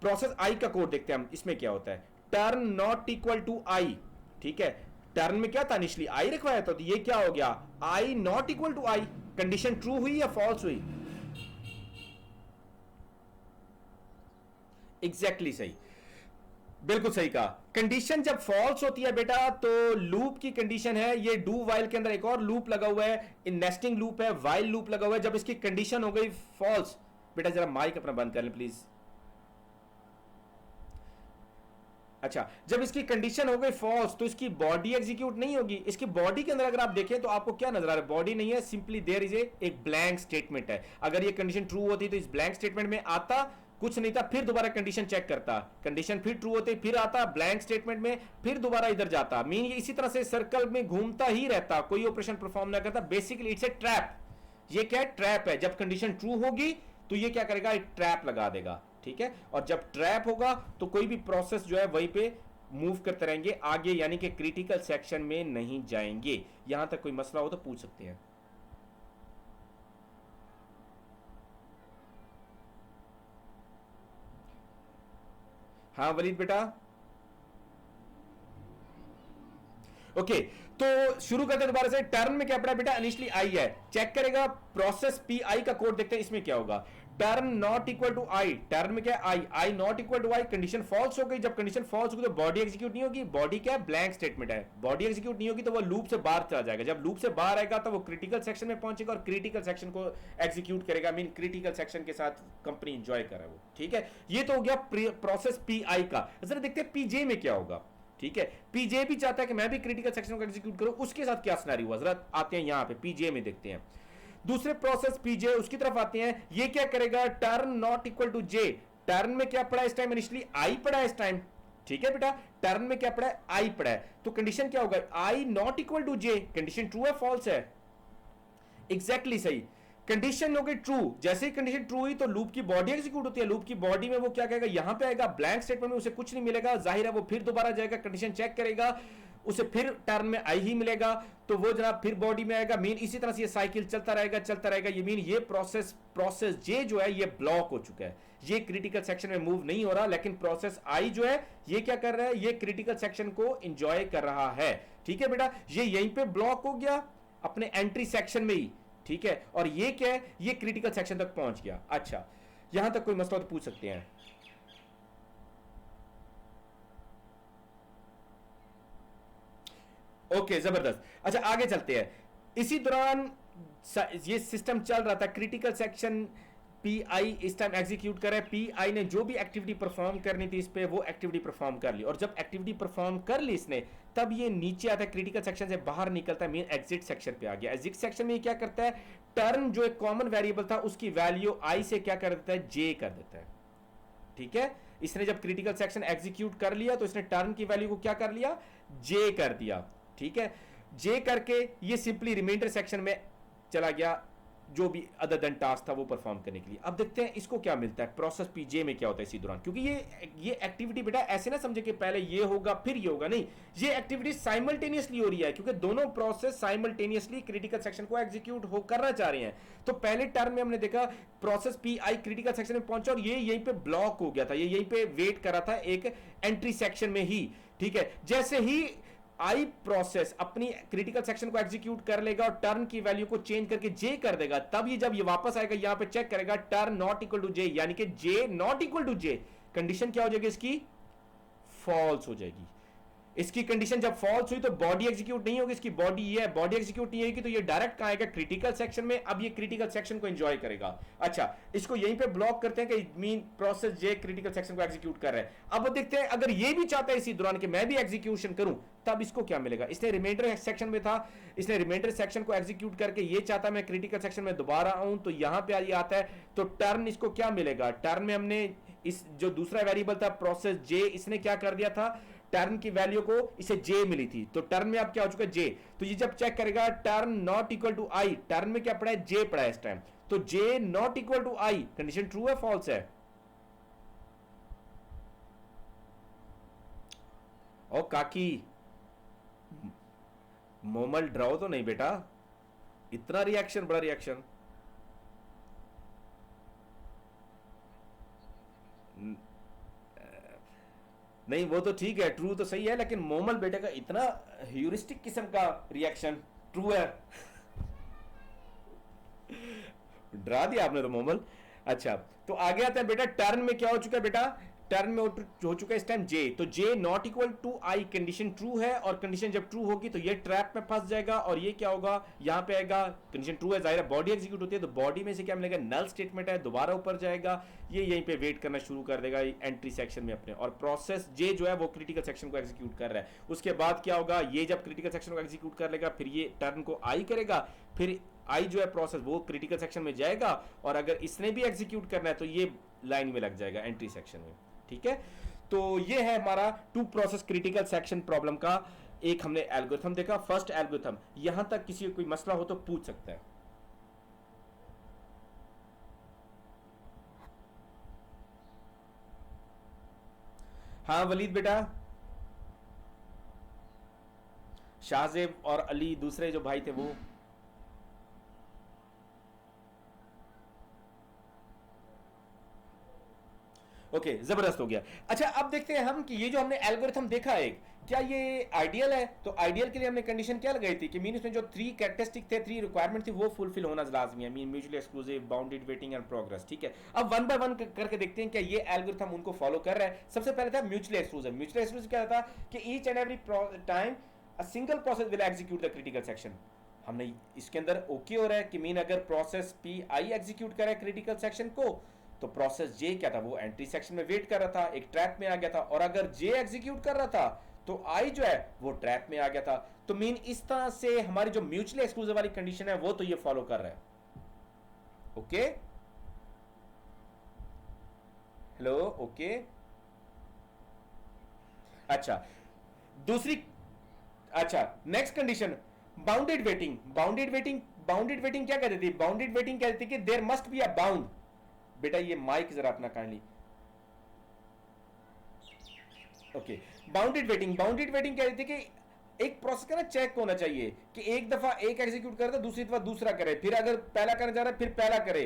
प्रोसेस आई का कोड देखते हैं हम, इसमें क्या होता है, टर्न नॉट इक्वल टू आई, ठीक है। टर्न में क्या था, इनिशियली आई रिक्वायर था, तो ये क्या हो गया, I not equal to I, condition true हुई या फॉल्स हुई? एग्जैक्टली सही, बिल्कुल सही कहा। कंडीशन जब फॉल्स होती है बेटा, तो लूप की कंडीशन है, ये डू वाइल के अंदर एक और लूप लगा हुआ है, इन नेस्टिंग लूप है, वाइल लूप लगा हुआ है। जब इसकी कंडीशन हो गई फॉल्स, बेटा जरा माइक अपना बंद कर लें प्लीज। अच्छा, जब इसकी कंडीशन हो गई फॉल्स, तो इसकी बॉडी एग्जीक्यूट नहीं होगी। इसकी बॉडी के अंदर अगर आप देखें तो आपको क्या नजर आ रहा है, बॉडी नहीं है, सिंपली देयर इज एक ब्लैंक स्टेटमेंट है। अगर ये कंडीशन ट्रू होती तो इस ब्लैंक स्टेटमेंट में आता, कुछ नहीं था, फिर दोबारा कंडीशन चेक करता, कंडीशन फिर ट्रू होती, फिर आता ब्लैंक स्टेटमेंट में, फिर दोबारा इधर जाता, मीन ये इसी तरह से सर्कल में घूमता ही रहता, कोई ऑपरेशन परफॉर्म ना करता। Basically it's a trap. ये क्या है, ट्रैप है। जब कंडीशन ट्रू होगी तो ये क्या करेगा, एक ट्रैप लगा देगा, ठीक है। और जब ट्रैप होगा तो कोई भी प्रोसेस जो है वहीं पे मूव करते रहेंगे आगे, यानी कि क्रिटिकल सेक्शन में नहीं जाएंगे। यहां तक कोई मसला हो तो पूछ सकते हैं। हाँ वलीद बेटा, ओके तो शुरू करते दोबारा से। टर्न में क्या पड़ा बेटा, इनिशियली आई है, चेक करेगा प्रोसेस पी आई का कोड, देखते हैं इसमें क्या होगा। Turn not equal to I, turn में क्या I, I not equal to I, condition false हो गई। जब कंडीशन फॉल्स होगी तो बॉडी एग्जीक्यूट नहीं होगी, बॉडी क्या है, ब्लैंक स्टेटमेंट है, बॉडी एग्जीक्यूट नहीं होगी तो वो लूप से बाहर चला जाएगा। जब लूप से बाहर आएगा तो वो क्रिटिकल सेक्शन में पहुंचेगा और क्रिटिकल सेक्शन को एग्जीक्यूट करेगा, मीन क्रिटिकल सेक्शन के साथ कंपनी एंजॉय कर रहा है वो, ठीक है। ये तो हो गया प्रोसेस पी आई का। जरा देखते हैं पीजे में क्या होगा, ठीक है। पीजे भी चाहता है कि मैं भी क्रिटिकल सेक्शन को एग्जीक्यूट करूं, उसके साथ क्या सिनेरियो हुआ, जरा आते हैं यहां पे पीजे में देखते हैं। दूसरे प्रोसेस पीजे, उसकी तरफ आते हैं। ये क्या करेगा, turn not equal to J, turn में क्या पड़ा इस टाइम, इनिशियली आई पड़ा है इस टाइम, ठीक है बेटा। टर्न में क्या पड़ा है, आई पड़ा है, तो कंडीशन क्या होगा, I not equal to J, condition true है फॉल्स है, एग्जैक्टली सही। कंडीशन हो गई ट्रू, जैसे ही कंडीशन ट्रू हुई तो लूप की बॉडी एग्जीक्यूट होती है। लूप की बॉडी में वो क्या कहेगा, यहां पे आएगा ब्लैंक स्टेटमेंट में, उसे कुछ नहीं मिलेगा, जाहिर है वो फिर दोबारा जाएगा, कंडीशन चेक करेगा, उसे फिर टर्न में आई ही मिलेगा, तो वो जनाब फिर बॉडी में आएगा। मीन इसी तरह से ये साइकिल चलता रहेगा। ये मीन ये प्रोसेस जे जो है ये ब्लॉक हो चुका है, ये क्रिटिकल सेक्शन में मूव नहीं हो रहा, लेकिन प्रोसेस आई जो है ये क्या कर रहा है, ये क्रिटिकल सेक्शन को एंजॉय कर रहा है, ठीक है बेटा। ये यहीं पे ब्लॉक हो गया अपने एंट्री सेक्शन में ही, ठीक है। और ये क्या है, ये क्रिटिकल सेक्शन तक पहुंच गया। अच्छा, यहां तक कोई मसला तो पूछ सकते हैं। ओके जबरदस्त। अच्छा आगे चलते हैं। इसी दौरान ये सिस्टम चल रहा था, क्रिटिकल सेक्शन पी आई इस टाइम एग्जीक्यूट कर रहा है। पी आई ने जो भी एक्टिविटी परफॉर्म करनी थी इस पे, वो एक्टिविटी परफॉर्म कर ली, और जब एक्टिविटी परफॉर्म कर ली इसने, तब ये नीचे आता है, क्रिटिकल सेक्शन से बाहर निकलता है, मीन एग्जिट सेक्शन पे आ गया। एग्जिट सेक्शन में ये क्या करता है, टर्न जो एक कॉमन वेरिएबल था उसकी वैल्यू आई से क्या कर देता है, जे कर देता है, ठीक है। इसने जब क्रिटिकल सेक्शन एग्जीक्यूट कर लिया तो इसने टर्न की वैल्यू को क्या कर लिया, जे कर दिया, ठीक है। जे करके ये सिंपली रिमाइंडर सेक्शन में चला गया, जो भी अदर देन टास्क था वो परफॉर्म करने के लिए। अब देखते हैं इसको क्या मिलता है, प्रोसेस पीजे में क्या होता है इसी दौरान, क्योंकि ये एक्टिविटी बेटा ऐसे ना समझे कि पहले ये होगा फिर ये होगा, नहीं, ये एक्टिविटी साइमल्टेनियसली हो रही है, क्योंकि दोनों प्रोसेस साइमल्टेनियसली क्रिटिकल सेक्शन को एग्जीक्यूट हो करना चाह रहे हैं। तो पहले टर्म में हमने देखा process P I critical section में पहुंचा और ये यहीं पे ब्लॉक हो गया था, ये यहीं पे वेट कर रहा था एक एंट्री सेक्शन में ही, ठीक है। जैसे ही आई प्रोसेस अपनी क्रिटिकल सेक्शन को एग्जीक्यूट कर लेगा और टर्न की वैल्यू को चेंज करके जे कर देगा, तब ये जब ये वापस आएगा यहां पे चेक करेगा turn not equal to J, यानी कि J not equal to J, condition क्या हो जाएगी इसकी, फॉल्स हो जाएगी। इसकी कंडीशन जब फॉल्स हुई तो बॉडी एग्जीक्यूट नहीं होगी, इसकी बॉडी ये है, बॉडी एग्जीक्यूट नहीं होगी तो ये डायरेक्ट कहां आएगा, क्रिटिकल सेक्शन में। अब ये क्रिटिकल सेक्शन को एंजॉय करेगा। अच्छा, इसको यहीं पे ब्लॉक करते हैं कि मीन प्रोसेस जे क्रिटिकल सेक्शन को एग्जीक्यूट कर रहा है। अब देखते हैं अगर ये भी चाहता है इसी दौरान कि मैं भी एग्जीक्यूशन करूं, तब इसको क्या मिलेगा। इसने रिमाइंडर सेक्शन में था, इसने रिमाइंडर सेक्शन को एग्जीक्यूट करके ये चाहता है मैं क्रिटिकल सेक्शन में दोबारा आऊं, तो यहां पे ये आता है तो टर्न इसको क्या मिलेगा, टर्न में हमने इस जो दूसरा वेरिएबल था प्रोसेस जे, इसने क्या कर दिया था, टर्न की वैल्यू को इसे जे मिली थी, तो टर्न में अब क्या हो चुका है जे। तो ये जब चेक करेगा turn not equal to I, turn में क्या पड़ा है, जे पड़ा है इस टाइम, तो J not equal to I, condition true है फॉल्स है। ओ काकी मोमल ड्राओ तो नहीं बेटा, इतना रिएक्शन, बड़ा रिएक्शन। नहीं वो तो ठीक है, ट्रू तो सही है, लेकिन मोमल बेटे का इतना ह्यूरिस्टिक किस्म का रिएक्शन ट्रू है। डरा दिया आपने तो मोमल। अच्छा, तो आगे आते हैं बेटा, टर्न में क्या हो चुका है बेटा, टर्न में हो चुका है इस टाइम जे, तो J not equal to I, condition true है, और कंडीशन जब ट्रू होगी तो ये ट्रैप में फंस जाएगा और ये क्या होगा, यहां पे आएगा, कंडीशन ट्रू है, जाहिर है बॉडी एग्जीक्यूट होती है तो बॉडी में से क्या मिलेगा, नल स्टेटमेंट है, दोबारा ऊपर जाएगा, ये यहीं पे वेट करना शुरू कर देगा एंट्री सेक्शन में अपने, और प्रोसेस जे जो है वो क्रिटिकल सेक्शन को एग्जीक्यूट कर रहा है। उसके बाद क्या होगा, ये जब क्रिटिकल सेक्शन को एग्जीक्यूट कर लेगा फिर ये टर्न को आई करेगा, फिर आई जो है प्रोसेस वो क्रिटिकल सेक्शन में जाएगा, और अगर इसने भी एग्जीक्यूट करना है तो ये लाइन में लग जाएगा एंट्री सेक्शन में, ठीक है। तो ये है हमारा two process critical section problem का एक हमने एल्गोरिथम देखा, फर्स्ट एल्गोरिथम। यहां तक किसी को कोई मसला हो तो पूछ सकता है। हाँ वलीद बेटा, शाहजेब और अली दूसरे जो भाई थे वो। ओके, जबरदस्त हो गया। अच्छा, अब देखते हैं हम कि ये जो हमने एल्गोरिथम देखा एक, क्या ये आइडियल है। तो आइडियल के लिए हमने कंडीशन क्या लगाई थी कि मीन इसमें जो 3 कैरेक्टरिस्टिक थे, 3 रिक्वायरमेंट थी, वो फुलफिल होना लाजमी है, mean mutually exclusive, bounded waiting and progress, ठीक है। अब वन बाय वन करके देखते हैं क्या ये एल्गोरिथम उनको फॉलो कर रहा है। सबसे पहले था म्यूचुअली एक्सक्लूसिव। म्यूचुअली एक्सक्लूसिव क्या था कि each and every time a single process will execute the critical section. हमने इसके अंदर ओके हो रहा है कि मीन अगर प्रोसेस पी आई एग्जीक्यूट करे क्रिटिकल सेक्शन को, तो प्रोसेस जे क्या था, वो एंट्री सेक्शन में वेट कर रहा था, एक ट्रैप में आ गया था, और अगर जे एग्जीक्यूट कर रहा था तो आई जो है वो ट्रैप में आ गया था। तो मीन इस तरह से हमारी जो म्यूचुअली एक्सक्लूसिव वाली कंडीशन है वो तो ये फॉलो कर रहा है। Okay, hello, okay. अच्छा, दूसरी, अच्छा next condition bounded waiting. Bounded waiting क्या कहती थी, बाउंडेड वेटिंग कहती थी कि there must be a bound. बेटा ये माइक जरा अपना काइंडली, ओके। बाउंडेड वेटिंग कह रही थी कि एक प्रोसेस का ना चेक होना चाहिए कि एक दफा एक एग्जीक्यूट करे तो दूसरी दफा दूसरा करे, फिर अगर पहला करने जा रहा है फिर पहला करे,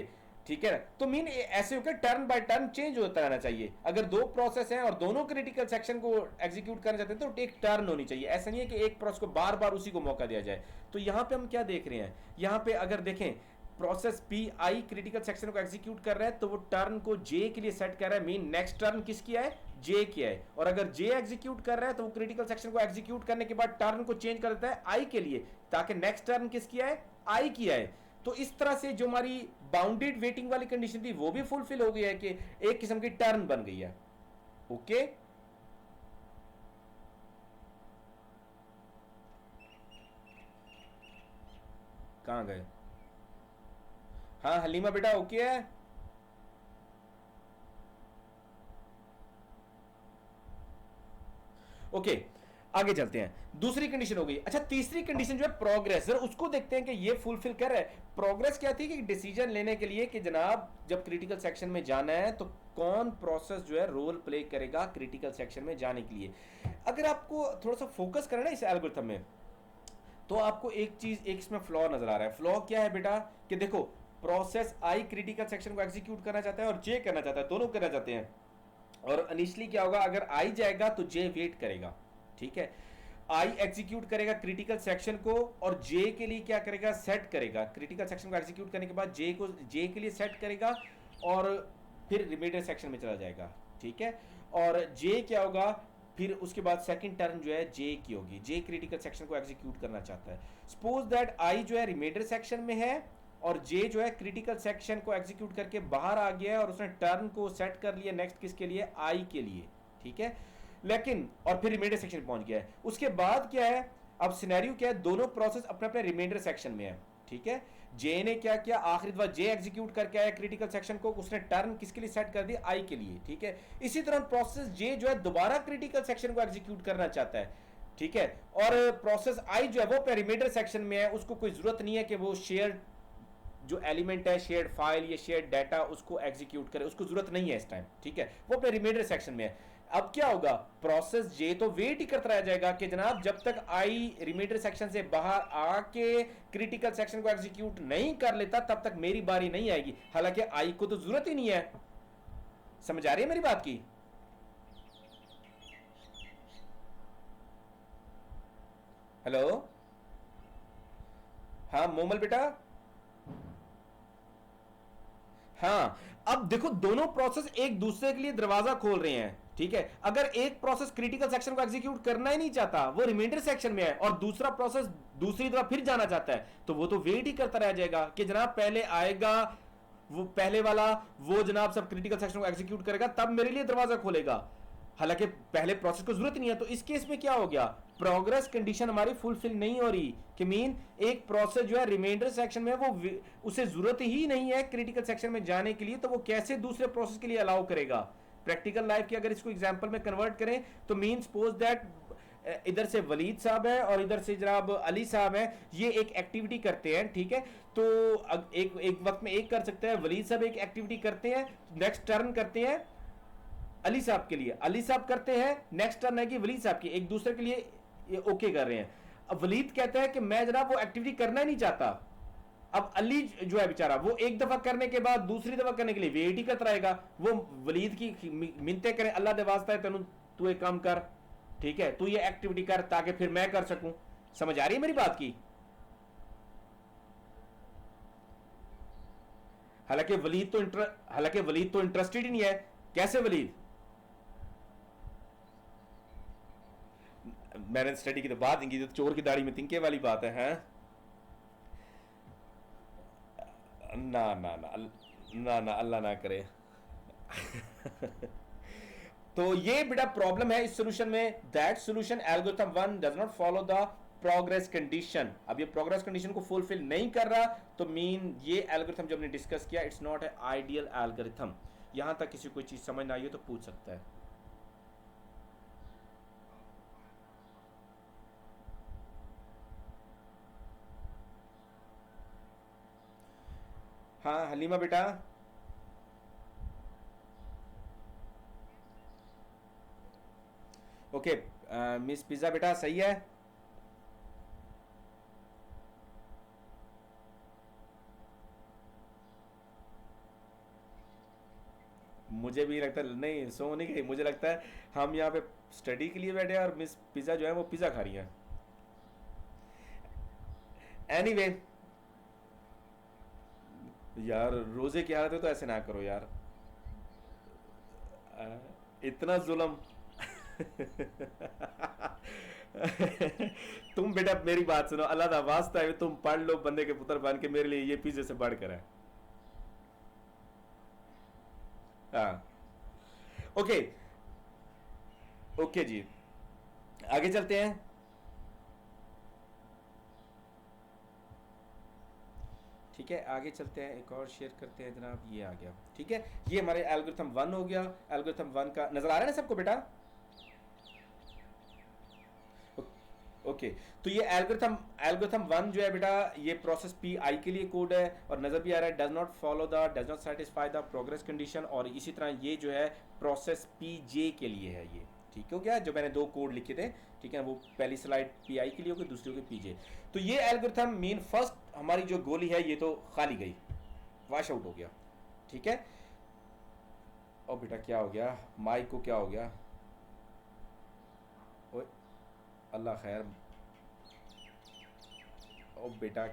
ठीक है। तो मीन ऐसे होकर टर्न बाय टर्न चेंज होता रहना चाहिए। अगर दो प्रोसेस हैं और दोनों क्रिटिकल सेक्शन को एग्जीक्यूट करना चाहते हैं तो एक टर्न होनी चाहिए। ऐसा नहीं है कि एक प्रोसेस को बार बार उसी को मौका दिया जाए। तो यहां पे हम क्या देख रहे हैं, यहां पे अगर देखें process P I critical section को एग्जीक्यूट कर रहा है तो वो टर्न को जे के लिए सेट कर रहा है, मीन नेक्स्ट टर्न किसकी है, जे किया है। और अगर जे एग्जीक्यूट कर रहा है तो वो क्रिटिकल सेक्शन को एग्जीक्यूट करने के बाद टर्न को चेंज कर देता है आई के लिए, ताकि नेक्स्ट टर्न किस किया है, आई किया है। तो इस तरह से जो हमारी बाउंडेड वेटिंग वाली कंडीशन थी वो भी फुलफिल हो गई है कि एक किस्म की टर्न बन गई है। ओके, कहां गए, हाँ हलीमा बेटा ओके है। ओके, आगे चलते हैं, दूसरी कंडीशन हो गई। अच्छा, तीसरी कंडीशन जो है प्रोग्रेस, जरा उसको देखते हैं कि ये फुलफिल कर रहा है। प्रोग्रेस क्या थी कि डिसीजन लेने के लिए कि जनाब जब क्रिटिकल सेक्शन में जाना है तो कौन प्रोसेस जो है रोल प्ले करेगा क्रिटिकल सेक्शन में जाने के लिए। अगर आपको थोड़ा सा फोकस करना है इस एल्गोरिथम में, तो आपको एक चीज, एक इसमें फ्लॉ नजर आ रहा है। फ्लॉ क्या है बेटा कि देखो, प्रोसेस आई क्रिटिकल सेक्शन को एग्जीक्यूट करना चाहता है और जे करना चाहता है, दोनों करना चाहते हैं। और इनिशियली क्या होगा, अगर आई जाएगा तो जे वेट करेगा, ठीक है। आई एग्जीक्यूट करेगा क्रिटिकल सेक्शन को और जे के लिए क्या करेगा, सेट करेगा। क्रिटिकल सेक्शन को एग्जीक्यूट करने के बाद जे के लिए सेट करेगा और फिर रिमेडियल सेक्शन में चला जाएगा, ठीक है। और जे क्या होगा, फिर उसके बाद सेकंड टर्न जो है जे की होगी। जे क्रिटिकल सेक्शन को एग्जीक्यूट करना चाहता है। सपोज दैट आई जो है रिमेडियल सेक्शन में है और जे जो है क्रिटिकल सेक्शन को एग्जीक्यूट करके बाहर आ गया है और उसने टर्न को सेट कर लिया नेक्स्ट किसके लिए, आई के लिए, ठीक है। लेकिन और फिर रिमेडियल सेक्शन पहुंच गया है। उसके बाद क्या है, अब सिनेरियो क्या है, दोनों प्रोसेस अपने अपने रिमेडियल सेक्शन में है, ठीक है। जे ने क्या किया, आखिरी दफा जे एग्जीक्यूट करके आया क्रिटिकल सेक्शन को, उसने टर्न किसके लिए सेट कर दी, आई के लिए, ठीक है। इसी तरह प्रोसेस जे जो है दोबारा क्रिटिकल सेक्शन को एग्जीक्यूट करना चाहता है, ठीक है। और प्रोसेस आई जो है वो रिमेडियल सेक्शन में है, उसको कोई जरूरत नहीं है कि वो शेयर जो एलिमेंट है, शेयर्ड फाइल या शेयर्ड डाटा, उसको एग्जीक्यूट करे, उसको जरूरत नहीं है इस टाइम, ठीक है। वो अपने रिमेडियल सेक्शन में है। अब क्या होगा, प्रोसेस जे तो वेट ही करता रह जाएगा कि जनाब जब तक आई रिमेडियल सेक्शन से बाहर आके क्रिटिकल सेक्शन को एग्जीक्यूट नहीं कर लेता तब तक मेरी बारी नहीं आएगी। हालांकि आई को तो जरूरत ही नहीं है। समझ आ रही है मेरी बात की? हेलो, हाँ मोमल बेटा, हाँ। अब देखो, दोनों प्रोसेस एक दूसरे के लिए दरवाजा खोल रहे हैं, ठीक है। अगर एक प्रोसेस क्रिटिकल सेक्शन को एग्जीक्यूट करना ही नहीं चाहता, वो रिमाइंडर सेक्शन में है, और दूसरा प्रोसेस दूसरी तरफ फिर जाना चाहता है, तो वो तो वेट ही करता रह जाएगा कि जनाब पहले आएगा वो पहले वाला, वो जनाब सब क्रिटिकल सेक्शन को एग्जीक्यूट करेगा तब मेरे लिए दरवाजा खोलेगा। हालांकि पहले प्रोसेस को जरूरत नहीं है। तो इस केस में क्या हो गया, प्रोग्रेस कंडीशन हमारी फुलफिल नहीं हो रही कि मीन एक प्रोसेस जो है रिमाइंडर सेक्शन में, वो उसे जरूरत ही नहीं है क्रिटिकल सेक्शन में जाने के लिए, तो वो कैसे दूसरे प्रोसेस के लिए अलाउ करेगा। प्रैक्टिकल लाइफ की अगर इसको एग्जांपल में कन्वर्ट करें तो मीन सपोज दैट इधर से वलीद साहब है और इधर से जनाब अली साहब है, ये एक एक्टिविटी करते हैं, ठीक है। तो एक वक्त में एक कर सकते हैं, वलीद साहब एक एक्टिविटी करते हैं, नेक्स्ट टर्न करते हैं अली साहब के लिए, अली साहब करते हैं, नेक्स्ट टर्न है कि वलीद साहब की, एक दूसरे के लिए ओके कर रहे हैं। अब वलीद कहता है कि मैं जनाब वो एक्टिविटी करना ही नहीं चाहता। अब अली जो है बेचारा, वो एक दफा करने के बाद दूसरी दफा करने के लिए वेट ही करता रहेगा। वो वलीद की मिन्नतें करे, अल्लाह दे वास्ता है तेनू, तू एक काम कर, ठीक है, तू ये एक्टिविटी कर ताकि फिर मैं कर सकूं। समझ आ रही है मेरी बात की? हालांकि वलीद तो इंटरेस्टेड ही नहीं है। कैसे वलीद? मैंने स्टडी की तो बात नहीं की, तो चोर की दाढ़ी में तिनके वाली बात है, हैं? ना ना ना ना ना, अल्लाह ना करे। तो ये बेटा प्रॉब्लम है इस सॉल्यूशन में, that solution algorithm 1 does not follow the progress condition. अब ये प्रोग्रेस कंडीशन को फुलफिल नहीं कर रहा, तो मीन ये एल्गोरिथम जो हमने डिस्कस किया, it's not a ideal algorithm. यहां तक किसी को कोई चीज समझ ना आई हो तो पूछ सकता है। हाँ हलीमा बेटा, ओके। मिस पिज्जा बेटा सही है। मुझे भी लगता है, नहीं सो नहीं गई, मुझे लगता है हम यहाँ पे स्टडी के लिए बैठे हैं और मिस पिज्जा जो है वो पिज्जा खा रही है। एनीवे यार, रोजे की हालत है तो ऐसे ना करो यार। अ, इतना जुल्म। तुम बेटा मेरी बात सुनो, अल्लाह दा वास्ता है, तुम पढ़ लो बंदे के पुत्र बन के, मेरे लिए ये पिज्जे से बढ़कर है। हाँ, ओके। ओके जी, आगे चलते हैं। ठीक है, आगे चलते हैं, एक और शेयर करते हैं जनाब। ये आ गया, ठीक है। ये हमारे एल्गोरिथम 1 हो गया। एल्गोरिथम 1 का नजर आ रहा है ना सबको बेटा? ओके, तो ये एल्गोरिथम एल्गोरिथम वन जो है बेटा, ये प्रोसेस पी आई के लिए कोड है, और नजर भी आ रहा है does not follow the, does not satisfy the progress condition, और इसी तरह ये जो है प्रोसेस पी जे के लिए है ये। ठीक हो गया, जो मैंने दो कोड लिखे थे, ठीक है, वो पहली स्लाइड पी आई के लिए होगी, दूसरी होगी पी जे। तो ये एल्गोरिथम मीन फर्स्ट हमारी जो गोली है ये तो खाली गई, वॉश आउट हो गया। ठीक है, और बेटा क्या हो गया, माइक को क्या हो गया, ओए अल्लाह खैर, ओ बेटा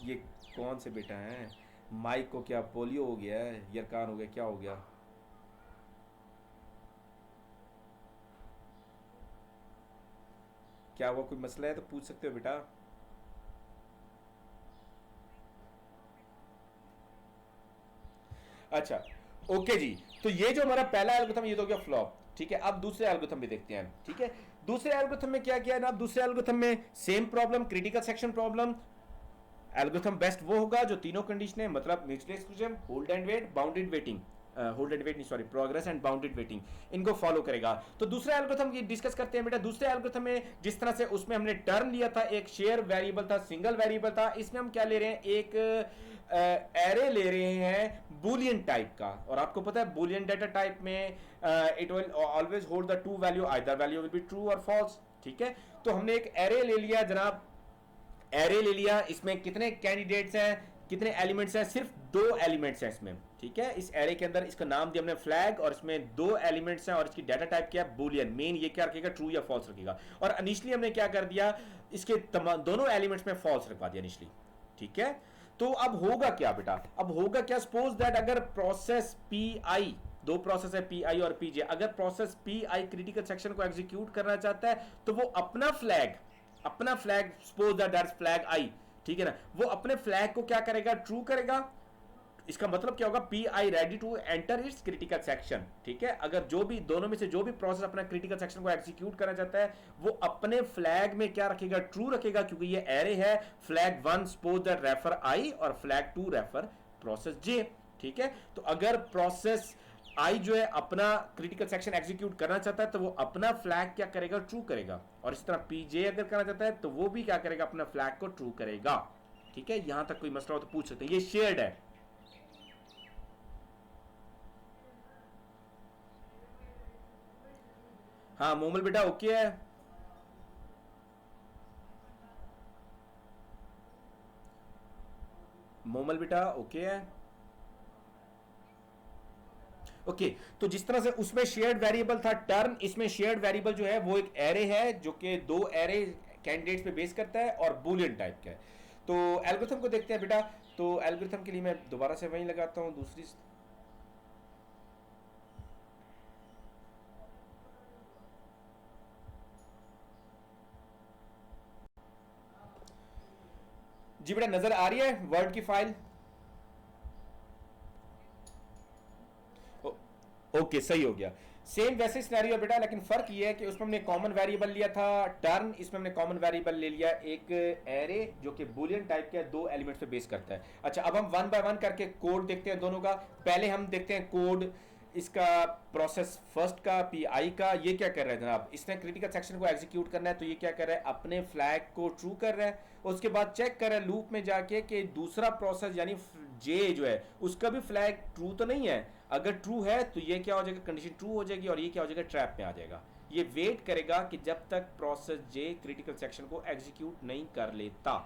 ये कौन से बेटा हैं, माइक को क्या पोलियो हो गया है, यरकान हो गया, क्या हो गया, क्या हुआ, कोई मसला है तो पूछ सकते हो बेटा। अच्छा, ओके जी, तो ये जो हमारा पहला एल्गोरिथम ये तो हो गया फ्लॉप। ठीक है, अब दूसरे एल्गोरिथम भी देखते हैं। ठीक है, दूसरे एल्गोरिथम में क्या किया है ना, दूसरे एल्गोरिथम में same problem, critical section problem. Algorithm best वो होगा जो तीनों कंडीशन है, मतलब mutual exclusion, hold and wait, bounded waiting, hold and wait नहीं sorry, progress and bounded waiting, इनको फॉलो करेगा। तो दूसरा एल्गोरिथम की डिस्कस करते हैं बेटा। दूसरे एल्गोरिथम में जिस तरह से उसमें हमने टर्म लिया था, एक शेयर वेरिएबल था, सिंगल वेरिएबल था, इसमें हम क्या ले रहे हैं, एक एरे ले रहे हैं बुलियन टाइप का, और आपको पता है बुलियन डाटा टाइप में it will always hold the true value, either value will be true और फॉल्स। ठीक है, तो हमने एक एरे ले लिया जनाब, एरे ले लिया, इसमें कितने कैंडिडेट्स हैं, कितने एलिमेंट्स हैं, सिर्फ दो एलिमेंट्स हैं इसमें। ठीक है, इस एरे के अंदर इसका नाम दिया हमने फ्लैग, और इसमें दो एलिमेंट्स हैं, और इसकी डाटा टाइप क्या है, बुलियन। मेन ये क्या रखेगा, ट्रू या फॉल्स रखेगा, और इनिशियली हमने क्या कर दिया, इसके दोनों एलिमेंट्स में फॉल्स रखवा दिया इनिशियली। ठीक है, तो अब होगा क्या बेटा, अब होगा क्या, सपोज दैट अगर प्रोसेस पी आई, दो प्रोसेस है पी आई और पी जे, अगर process P I critical section को एग्जीक्यूट करना चाहता है, तो वो अपना फ्लैग सपोज दैट फ्लैग आई, ठीक है ना, वो अपने फ्लैग को क्या करेगा, ट्रू करेगा। इसका मतलब क्या होगा, P I ready to enter its critical section. ठीक है, अगर जो भी दोनों में से जो भी प्रोसेस अपना क्रिटिकल सेक्शन को एग्जीक्यूट करना चाहता है, वो अपने फ्लैग में क्या रखेगा, ट्रू रखेगा, क्योंकि ये एरे है, flag one suppose that refer I और flag two refer process J. ठीक है, तो अगर प्रोसेस आई जो है अपना क्रिटिकल सेक्शन एग्जीक्यूट करना चाहता है, तो वो अपना फ्लैग क्या करेगा, ट्रू करेगा, और इस तरह पीजे अगर करना चाहता है तो वो भी क्या करेगा, अपना फ्लैग को ट्रू करेगा। ठीक है, यहां तक कोई मसला हो तो पूछ सकते हैं, ये शेयर्ड है। हाँ मोमल बेटा ओके है, मोमल बेटा ओके है। ओके, तो जिस तरह से उसमें शेयर्ड वेरिएबल था टर्न, इसमें शेयर्ड वेरिएबल जो है वो एक एरे है, जो कि दो एरे कैंडिडेट्स पे बेस करता है और बुलियन टाइप का है। तो एल्गोरिथम को देखते हैं बेटा। तो एल्गोरिथम के लिए मैं दोबारा से वहीं लगाता हूं दूसरी, जी बेटा नजर आ रही है वर्ड की फाइल, ओके सही हो गया। सेम वैसे सिनेरियो बेटा, लेकिन फर्क ये है कि उसमें हमने कॉमन वेरिएबल लिया था टर्न, इसमें हमने कॉमन वेरिएबल ले लिया एक एरे जो कि बुलियन टाइप का दो एलिमेंट्स पे बेस करता है। अच्छा, अब हम वन बाय वन करके कोड देखते हैं दोनों का। पहले हम देखते हैं कोड इसका, प्रोसेस फर्स्ट का पी आई का। ये क्या कर रहा है जनाब, इसने क्रिटिकल सेक्शन को एग्जीक्यूट करना है, तो ये क्या कर रहा है, अपने फ्लैग को ट्रू कर रहा है, उसके बाद चेक कर रहा है लूप में जाके कि दूसरा प्रोसेस यानी जे जो है उसका भी फ्लैग ट्रू तो नहीं है। अगर ट्रू है तो ये क्या हो जाएगा, कंडीशन ट्रू हो जाएगी, और ये क्या हो जाएगा, ट्रैप में आ जाएगा। ये वेट करेगा कि जब तक प्रोसेस जे क्रिटिकल सेक्शन को एग्जीक्यूट नहीं कर लेता।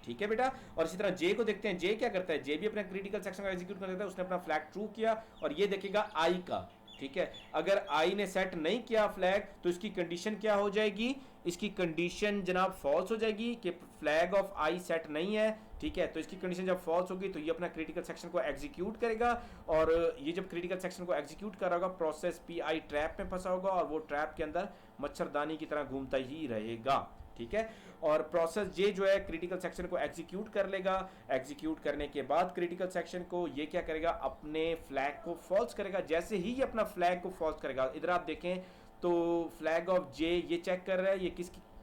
ठीक है बेटा, और इसी तरह जे को देखते हैं, जे क्या करता है, जे भी अपना क्रिटिकल सेक्शन को एग्जीक्यूट कर देता है, उसने अपना फ्लैग ट्रू किया, और ये देखेगा आई का। ठीक है, अगर आई ने सेट नहीं किया फ्लैग, तो इसकी कंडीशन क्या हो जाएगी, इसकी कंडीशन जनाब फॉल्स हो जाएगी कि फ्लैग ऑफ आई सेट नहीं है। ठीक है, तो इसकी कंडीशन जब फॉल्स होगी तो ये अपना क्रिटिकल सेक्शन को एग्जीक्यूट करेगा, और ये जब क्रिटिकल सेक्शन को एग्जीक्यूट कर रहा होगा, प्रोसेस पी आई ट्रैप में फंसा होगा, और वो ट्रैप के अंदर मच्छरदानी की तरह घूमता ही रहेगा। ठीक है, और प्रोसेस जे जो है क्रिटिकल सेक्शन को एग्जीक्यूट कर लेगा, एग्जीक्यूट करने के बाद क्रिटिकल सेक्शन को ये क्या करेगा, अपने फ्लैग को फॉल्स करेगा। जैसे ही ये अपना फ्लैग को फॉल्स करेगा, इधर आप देखें तो फ्लैग ऑफ जे ये चेक कर रहा है ये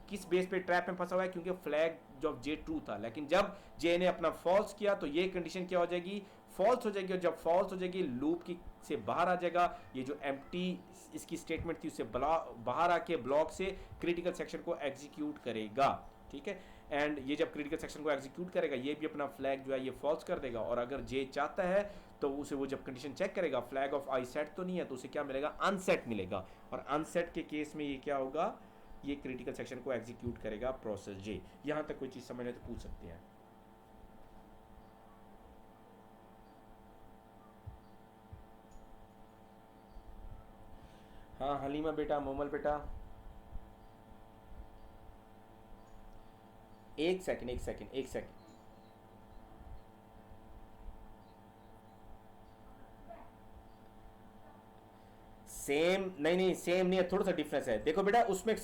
किस बेस पे ट्रैप में फंसा हुआ है, क्योंकि फ्लैग जो जे ट्रू था, लेकिन जब जे ने अपना फॉल्स किया तो ये कंडीशन क्या हो जाएगी, फॉल्स हो जाएगी, और जब फॉल्स हो जाएगी लूप की से बाहर आ जाएगा, ये जो एम्प्टी इसकी स्टेटमेंट थी उससे बाहर आके ब्लॉक से क्रिटिकल सेक्शन को एग्जीक्यूट करेगा, ठीक है। एंड ये जब क्रिटिकल सेक्शन को एग्जीक्यूट करेगा ये भी अपना फ्लैग जो है ये फॉल्स कर देगा, और अगर जे चाहता है तो उसे वो जब कंडीशन चेक करेगा फ्लैग ऑफ आई सेट तो नहीं है, तो उसे क्या मिलेगा, अनसेट मिलेगा, और अनसेट के केस में ये क्या होगा, ये क्रिटिकल सेक्शन को एग्जीक्यूट करेगा प्रोसेस जे। यहां तक कोई चीज समझने तो पूछ सकते हैं। हाँ हलीमा बेटा, मोमल बेटा, एक सेकंड एक सेकंड एक सेकंड। सेम नहीं नहीं, सेम नहीं है, थोड़ा सा डिफरेंस है। देखो बेटा उसमें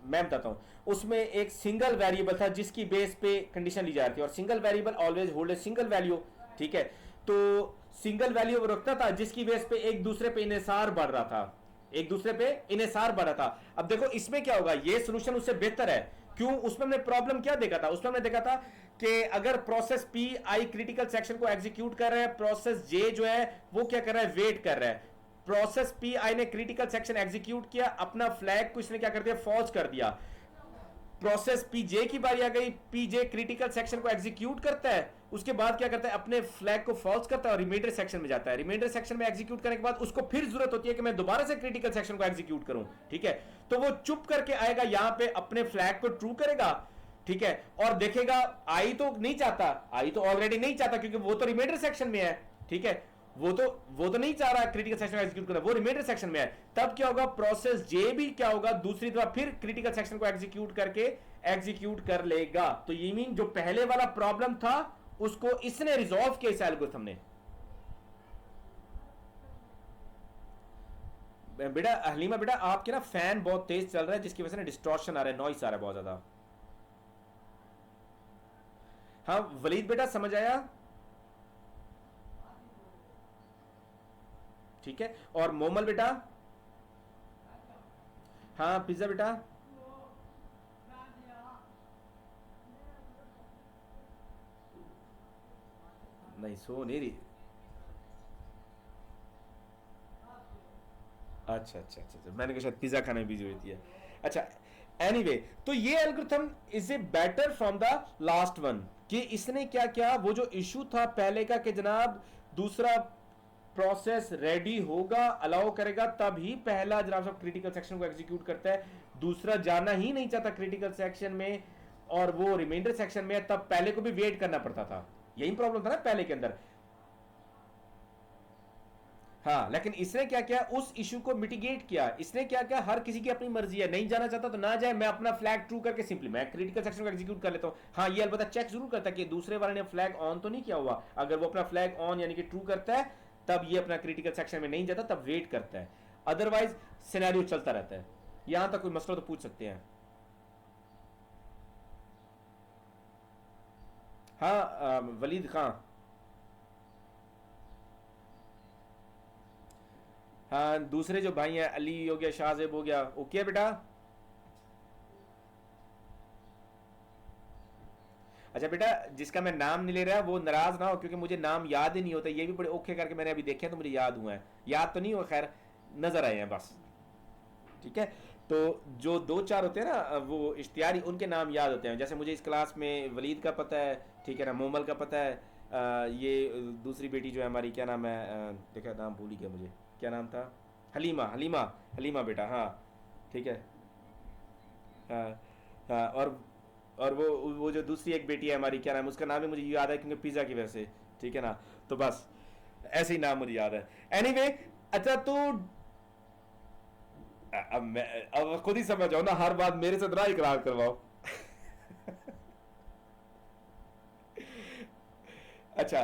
मैं बताता हूँ, उसमें एक सिंगल वेरिएबल था जिसकी बेस पे कंडीशन ली जा रही थी, और single variable always hold a single value, ठीक है। तो सिंगल वैल्यू रखता था जिसकी बेस पे एक दूसरे पे इन्हिसार बढ़ रहा था, एक दूसरे पे इन्हिसार बढ़ रहा था। अब देखो इसमें क्या होगा, ये सोल्यूशन उससे बेहतर है। क्यों? उसमें हमने प्रॉब्लम क्या देखा था, उसमें हमने देखा था कि अगर process P I critical section को एग्जीक्यूट कर रहा है, प्रोसेस जे जो है वो क्या कर रहा है, वेट कर रहा है। प्रोसेस पी आई ने क्रिटिकल सेक्शन एग्जीक्यूट किया, अपना फ्लैग को इसने क्या कर दिया, फॉल्स कर दिया। प्रोसेस पीजे की बारी आ गई, पीजे क्रिटिकल सेक्शन को एग्जीक्यूट करता है, उसके बाद क्या करता है, अपने फ्लैग को फॉल्स करता है और रिमाइंडर सेक्शन में जाता है। रिमाइंडर सेक्शन में एग्जीक्यूट करने के बाद उसको फिर जरूरत होती है कि मैं दोबारा से क्रिटिकल सेक्शन को एग्जीक्यूट करूं, ठीक है। तो वो चुप करके आएगा यहां पे, अपने फ्लैग को ट्रू करेगा, ठीक है, और देखेगा आई तो नहीं चाहता, आई तो ऑलरेडी नहीं चाहता क्योंकि वो तो रिमाइंडर सेक्शन में है, ठीक है, वो तो नहीं चाह रहा क्रिटिकल सेक्शन एग्जीक्यूट करना, वो रिमाइंडर सेक्शन में है। तब क्या होगा, प्रोसेस जे भी क्या होगा, दूसरी तरफ फिर क्रिटिकल सेक्शन को एग्जीक्यूट करके एग्जीक्यूट कर लेगा। तो ये मीन जो पहले वाला प्रॉब्लम था उसको इसने रिजॉल्व किया इस एल्गोरिथम ने। बेटा हलीमा बेटा आपके ना फैन बहुत तेज चल रहा है जिसकी वजह से ना डिस्टॉर्शन आ रहा है, नॉइस आ रहा है बहुत ज्यादा। हाँ वलीद बेटा समझ आया, ठीक है। और मोमल बेटा, हाँ पिज्जा बेटा, नहीं सो नहीं रही, अच्छा अच्छा अच्छा अच्छा, मैंने कहा शायद पिज्जा खाने में बिजी होती है। अच्छा एनीवे तो ये algorithm is a better from the last one, कि इसने क्या किया, वो जो इशू था पहले का कि जनाब दूसरा प्रोसेस रेडी होगा, अलाउ करेगा, तब ही पहला जनाब सब क्रिटिकल सेक्शन को एग्जीक्यूट करता है, दूसरा जाना ही नहीं चाहता क्रिटिकल सेक्शन में और वो रिमाइंडर सेक्शन में है, तब पहले को भी वेट करना पड़ता था। यही प्रॉब्लम था ना पहले के अंदर। हाँ लेकिन इसने क्या किया, उस इशू को मिटिगेट किया। इसने क्या किया, हर किसी की अपनी मर्जी है, नहीं जाना चाहता तो ना जाए, मैं अपना फ्लैग ट्रू करके सिंपली मैं क्रिटिकल सेक्शन को एग्जीक्यूट कर लेता हूँ। हाँ ये अलबत्ता चेक जरूर करता है कि दूसरे वाले ने फ्लैग ऑन तो नहीं किया हुआ, अगर वो अपना फ्लैग ऑन यानी कि ट्रू करता है तब ये अपना क्रिटिकल सेक्शन में नहीं जाता, तब वेट करता है, अदरवाइज सिनेरियो चलता रहता है। यहां तक कोई मसला तो पूछ सकते हैं। हाँ वलीद खां, हाँ दूसरे जो भाई हैं अली हो गया, शाहजेब हो गया, ओके बेटा। अच्छा बेटा जिसका मैं नाम नहीं ले रहा वो नाराज ना हो, क्योंकि मुझे नाम याद ही नहीं होता, ये भी बड़े ओके करके मैंने अभी देखे तो मुझे याद हुआ है, याद तो नहीं हुआ, खैर नजर आए हैं बस, ठीक है। तो जो दो चार होते हैं ना वो इश्तियारी, उनके नाम याद होते हैं, जैसे मुझे इस क्लास में वलीद का पता है, ठीक है ना, मोमल का पता है, ये दूसरी बेटी जो है हमारी, क्या नाम है, देखा नाम भूल ही गया मुझे, क्या नाम था, हलीमा, हलीमा, हलीमा बेटा, हाँ ठीक है। हाँ हाँ, और वो जो दूसरी एक बेटी है हमारी, क्या नाम है उसका, नाम भी मुझे याद है क्योंकि पिज़्ज़ा की वजह से, ठीक है ना, तो बस ऐसे ही नाम मुझे याद है। एनीवे अच्छा तो अब मैं अब खुद ही समझ जाओ ना, हर बात मेरे से ना इकरार करवाओ। अच्छा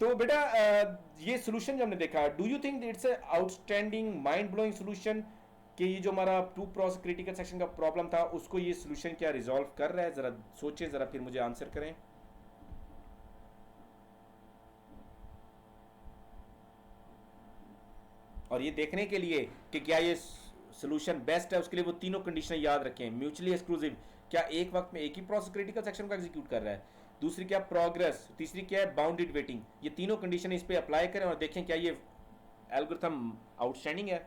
तो बेटा ये सोल्यूशन जो हमने देखा, do you think it's outstanding mind blowing solution, कि ये जो हमारा टू प्रोसेस क्रिटिकल सेक्शन का प्रॉब्लम था उसको ये सोल्यूशन क्या रिजॉल्व कर रहा है? जरा सोचें, जरा फिर मुझे आंसर करें। और ये देखने के लिए कि क्या ये सोल्यूशन बेस्ट है, उसके लिए वो तीनों कंडीशन याद रखें। म्यूचुअली एक्सक्लूसिव, क्या एक वक्त में एक ही प्रोसेस क्रिटिकल सेक्शन को एग्जीक्यूट कर रहा है, दूसरी क्या प्रोग्रेस, तीसरी क्या है बाउंडेड वेटिंग। ये तीनों कंडीशन इस पे अप्लाई करें और देखें क्या ये एल्गोरिथम आउटस्टैंडिंग है।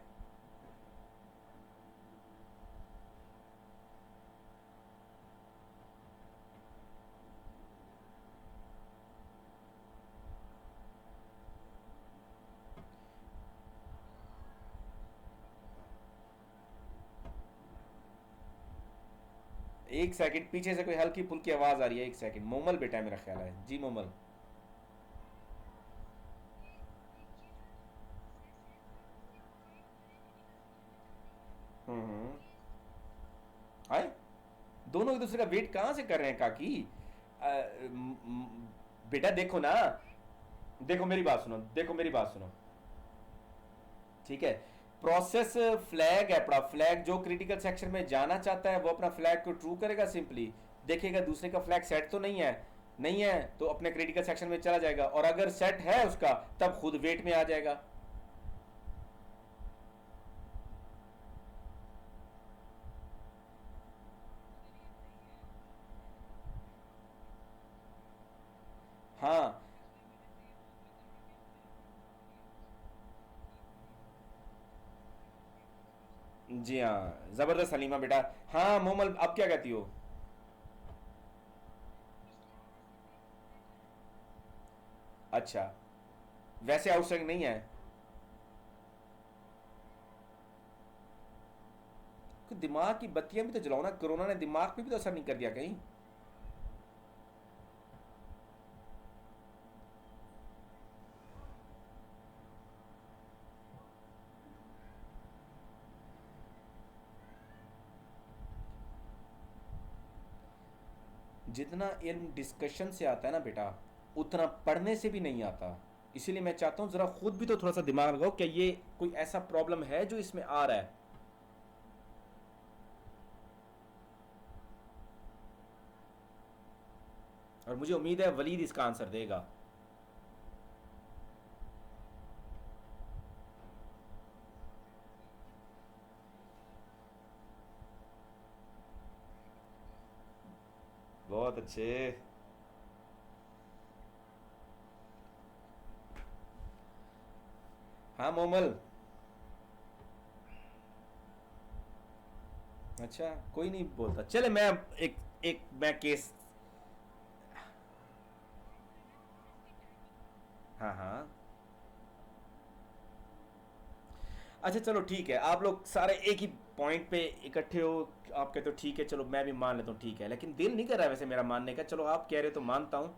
एक सेकंड, पीछे से कोई हल्की फुल्की आवाज आ रही है, एक सेकंड। मोमल बेटा है मेरा ख्याल है जी, मोमल। हम्म। आए, दोनों एक दूसरे का वेट कहाँ से कर रहे हैं काकी? बेटा देखो ना, देखो मेरी बात सुनो, देखो मेरी बात सुनो, ठीक है। प्रोसेस फ्लैग है अपना, फ्लैग जो क्रिटिकल सेक्शन में जाना चाहता है वो अपना फ्लैग को ट्रू करेगा, सिंपली देखेगा दूसरे का फ्लैग सेट तो नहीं है, नहीं है तो अपने क्रिटिकल सेक्शन में चला जाएगा, और अगर सेट है उसका तब खुद वेट में आ जाएगा। हाँ जी हाँ, जबरदस्त हलीमा बेटा। हाँ मोमल, अब क्या कहती हो? अच्छा, वैसे आउटस्टैंडिंग नहीं है। तो दिमाग की बत्तियां भी तो जलाओ ना, कोरोना ने दिमाग पे भी तो असर नहीं कर दिया कहीं? जितना इल्म डिस्कशन से आता है ना बेटा, उतना पढ़ने से भी नहीं आता। इसीलिए मैं चाहता हूँ जरा खुद भी तो थोड़ा सा दिमाग लगाओ, क्या ये कोई ऐसा प्रॉब्लम है जो इसमें आ रहा है। और मुझे उम्मीद है वलीद इसका आंसर देगा। बहुत अच्छे। हाँ मोमल। अच्छा, कोई नहीं बोलता, चले मैं एक एक मैं केस। हाँ हाँ। अच्छा चलो ठीक है, आप लोग सारे एक ही पॉइंट पे इकट्ठे हो। आप कहते हो ठीक है, चलो मैं भी मान लेता हूँ, ठीक है, लेकिन दिल नहीं कर रहा है वैसे मेरा मानने का। चलो आप कह रहे हो तो मानता हूँ।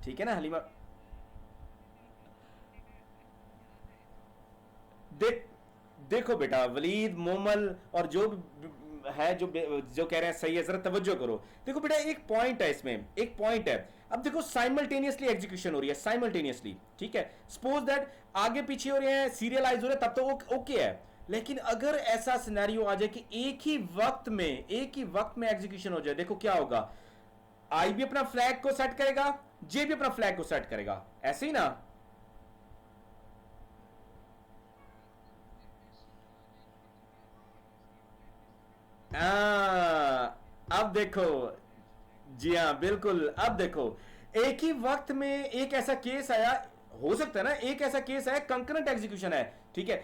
ठीक है ना हलीमा? देख, देखो बेटा वलीद मोमल और जो है, जो कह रहे हैं सही है, जरा तवज्जो करो। देखो बेटा एक पॉइंट है इसमें, एक पॉइंट है। अब देखो साइमल्टेनियसली एग्जीक्यूशन हो रही है, साइमल्टेनियसली, ठीक है। सपोज दैट आगे पीछे हो रहे हैं, सीरियलाइज हो रहे हैं, तब तो ओके है। लेकिन अगर ऐसा सिनेरियो आ जाए कि एक ही वक्त में एग्जीक्यूशन हो जाए, देखो क्या होगा। आई भी अपना फ्लैग को सेट करेगा, जे भी अपना फ्लैग को सेट करेगा, ऐसे ही ना? अब देखो, जी हाँ बिल्कुल, अब देखो एक ही वक्त में एक ऐसा केस आया, हो सकता है ना, एक ऐसा केस आया कंकरेंट एग्जीक्यूशन है, ठीक है,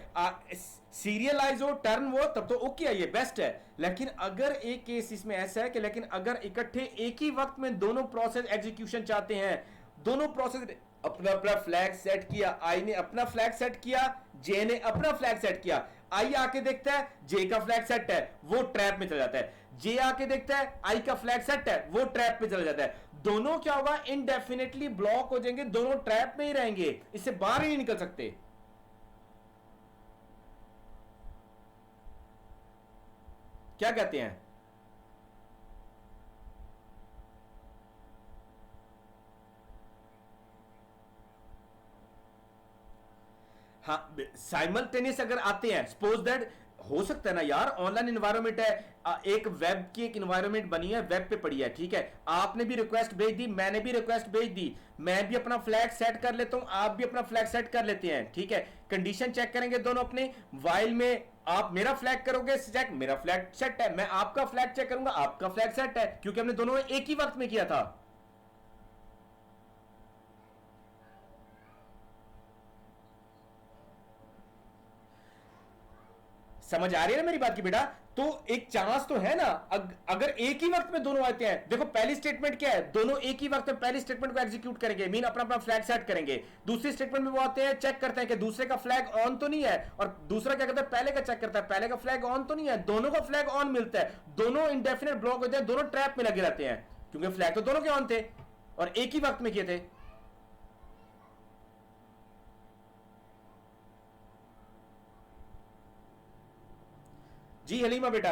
सीरियलाइज हो टर्न वो, तब तो ओके है, ये बेस्ट है। लेकिन अगर एक केस इसमें ऐसा है कि लेकिन अगर इकट्ठे एक ही वक्त में दोनों प्रोसेस एग्जीक्यूशन चाहते हैं, दोनों प्रोसेस अपना अपना फ्लैग सेट किया, आई ने अपना फ्लैग सेट किया, जे ने अपना फ्लैग सेट किया, आई आके देखता है जे का फ्लैग सेट है, वो ट्रैप में चला जाता है। जे आके देखता है आई का फ्लैग सेट है, वो ट्रैप में चला जाता है। दोनों क्या होगा, इनडेफिनेटली ब्लॉक हो जाएंगे, दोनों ट्रैप में ही रहेंगे, इससे बाहर ही नहीं निकल सकते। क्या कहते हैं? हाँ, साइमल्टेनियस अगर आते हैं, सपोज दैट हो सकता है ना यार, ऑनलाइन इन्वायरमेंट है, एक वेब की एक इन्वायरमेंट बनी है, वेब पे पड़ी है, ठीक है, आपने भी रिक्वेस्ट भेज दी, मैंने भी रिक्वेस्ट भेज दी, मैं भी अपना फ्लैग सेट कर लेता हूं, आप भी अपना फ्लैग सेट कर लेते हैं, ठीक है, कंडीशन चेक करेंगे दोनों अपने, वाइल में आप मेरा फ्लैग करोगे चेक, मेरा फ्लैग सेट है, मैं आपका फ्लैग चेक करूंगा, आपका फ्लैग सेट है, क्योंकि हमने दोनों एक ही वक्त में किया था। समझ आ रही है ना मेरी बात की बेटा? तो एक चांस तो है ना, अगर एक ही वक्त में दोनों आते हैं, देखो पहली स्टेटमेंट क्या है, दोनों एक ही वक्त में पहली स्टेटमेंट को एग्जीक्यूट करेंगे, मीन अपना अपना फ्लैग सेट करेंगे, दूसरी स्टेटमेंट में वो आते हैं, चेक करते हैं कि दूसरे का फ्लैग ऑन तो नहीं है, और दूसरा क्या करता है, पहले का चेक करता है, पहले का फ्लैग ऑन तो नहीं है, दोनों का फ्लैग ऑन मिलता है, दोनों इंडेफिनेट ब्लॉक होते हैं, दोनों ट्रैप में लगे रहते हैं, क्योंकि फ्लैग तो दोनों के ऑन थे और एक ही वक्त में किए थे। जी हलीमा बेटा।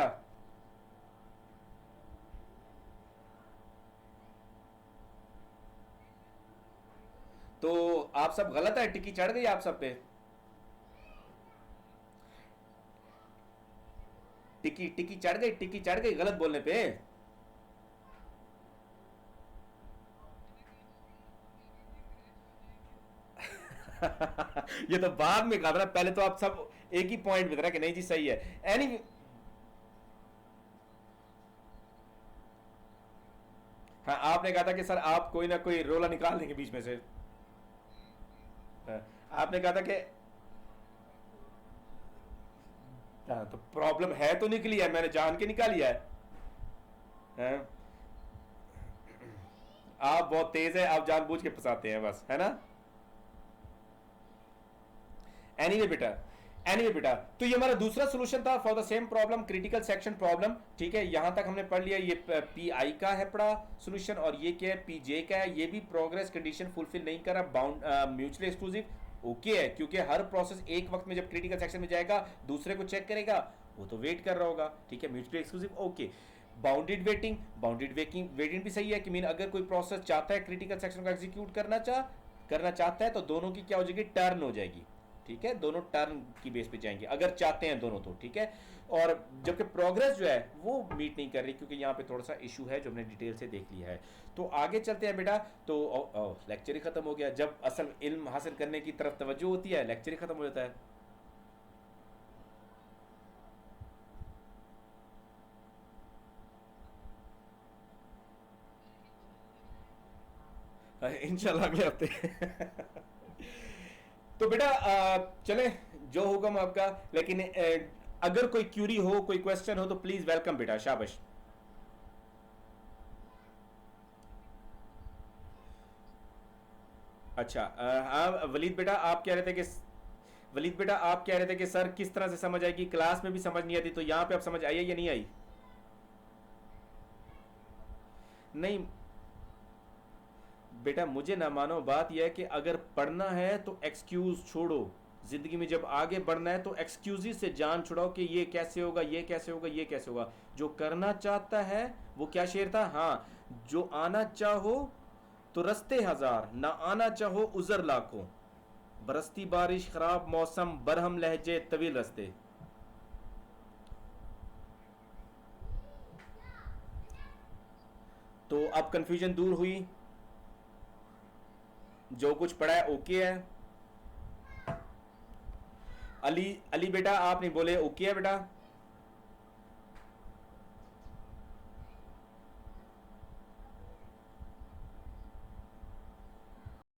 तो आप सब गलत है, टिक्की चढ़ गई आप सब पे, टिक्की टिक्की चढ़ गई, टिक्की चढ़ गई गलत बोलने पे। ये तो बाद में कहा था ना, पहले तो आप सब एक ही पॉइंट बता रहे कि नहीं जी सही है। एनी हाँ, आपने कहा था कि सर आप कोई ना कोई रोला निकाल देंगे बीच में से। हाँ, आपने कहा था कि हाँ, तो प्रॉब्लम है तो निकली है, मैंने जान के निकाली है। हाँ, आप बहुत तेज है, आप जानबूझ के फंसाते हैं बस, है ना? एनीवे बेटा, एनीवे बेटा, तो ये हमारा दूसरा सोल्यूशन था for the same problem, critical section problem, ठीक है, यहां तक हमने पढ़ लिया, ये पी आई का है पड़ा सोल्यूशन, और ये क्या है, पी जे का है, ये भी प्रोग्रेस कंडीशन फुलफिल नहीं कर रहा, बाउंड म्यूचुअली एक्सक्लूसिव ओके है, क्योंकि हर प्रोसेस एक वक्त में जब क्रिटिकल सेक्शन में जाएगा दूसरे को चेक करेगा, वो तो वेट कर रहा होगा, ठीक है, mutually exclusive okay. Bounded waiting, bounded waiting waiting भी सही है कि मीन अगर कोई प्रोसेस चाहता है क्रिटिकल सेक्शन को एग्जीक्यूट करना चाहता है तो दोनों की क्या हो जाएगी, टर्न हो जाएगी, ठीक है, दोनों टर्न की बेस पे जाएंगे अगर चाहते हैं दोनों तो, ठीक है। और जबकि प्रोग्रेस जो है वो मीट नहीं कर रही, क्योंकि यहाँ पे थोड़ा सा इशू है जो हमने डिटेल से देख लिया है। तो आगे चलते हैं बेटा, तो लेक्चर ही खत्म हो गया, जब असल इल्म हासिल करने की तरफ तवज्जो होती है लेक्चर ही खत्म हो जाता है। इंशाल्लाह अगले हफ्ते। तो बेटा चले, जो हुक्म आपका, लेकिन अगर कोई क्यूरी हो, कोई क्वेश्चन हो तो प्लीज वेलकम बेटा, शाबाश। अच्छा हाँ वलीद बेटा, आप कह रहे थे कि वलीद बेटा आप कह रहे थे कि सर किस तरह से समझ आएगी, क्लास में भी समझ नहीं आती, तो यहाँ पे आप समझ आई है या नहीं आई? नहीं बेटा, मुझे ना मानो, बात यह है कि अगर पढ़ना है तो एक्सक्यूज छोड़ो, जिंदगी में जब आगे बढ़ना है तो एक्सक्यूज से जान छुड़ाओ कि ये कैसे होगा, ये कैसे होगा, ये कैसे होगा। जो करना चाहता है, वो क्या शेर था, हाँ, जो आना चाहो तो रस्ते हजार, ना आना चाहो उजर लाखों, बरसती बारिश खराब मौसम बरहम लहजे तवील रस्ते। तो अब कंफ्यूजन दूर हुई, जो कुछ पढ़ा है ओके है। अली अली बेटा आप नहीं बोले, ओके है बेटा?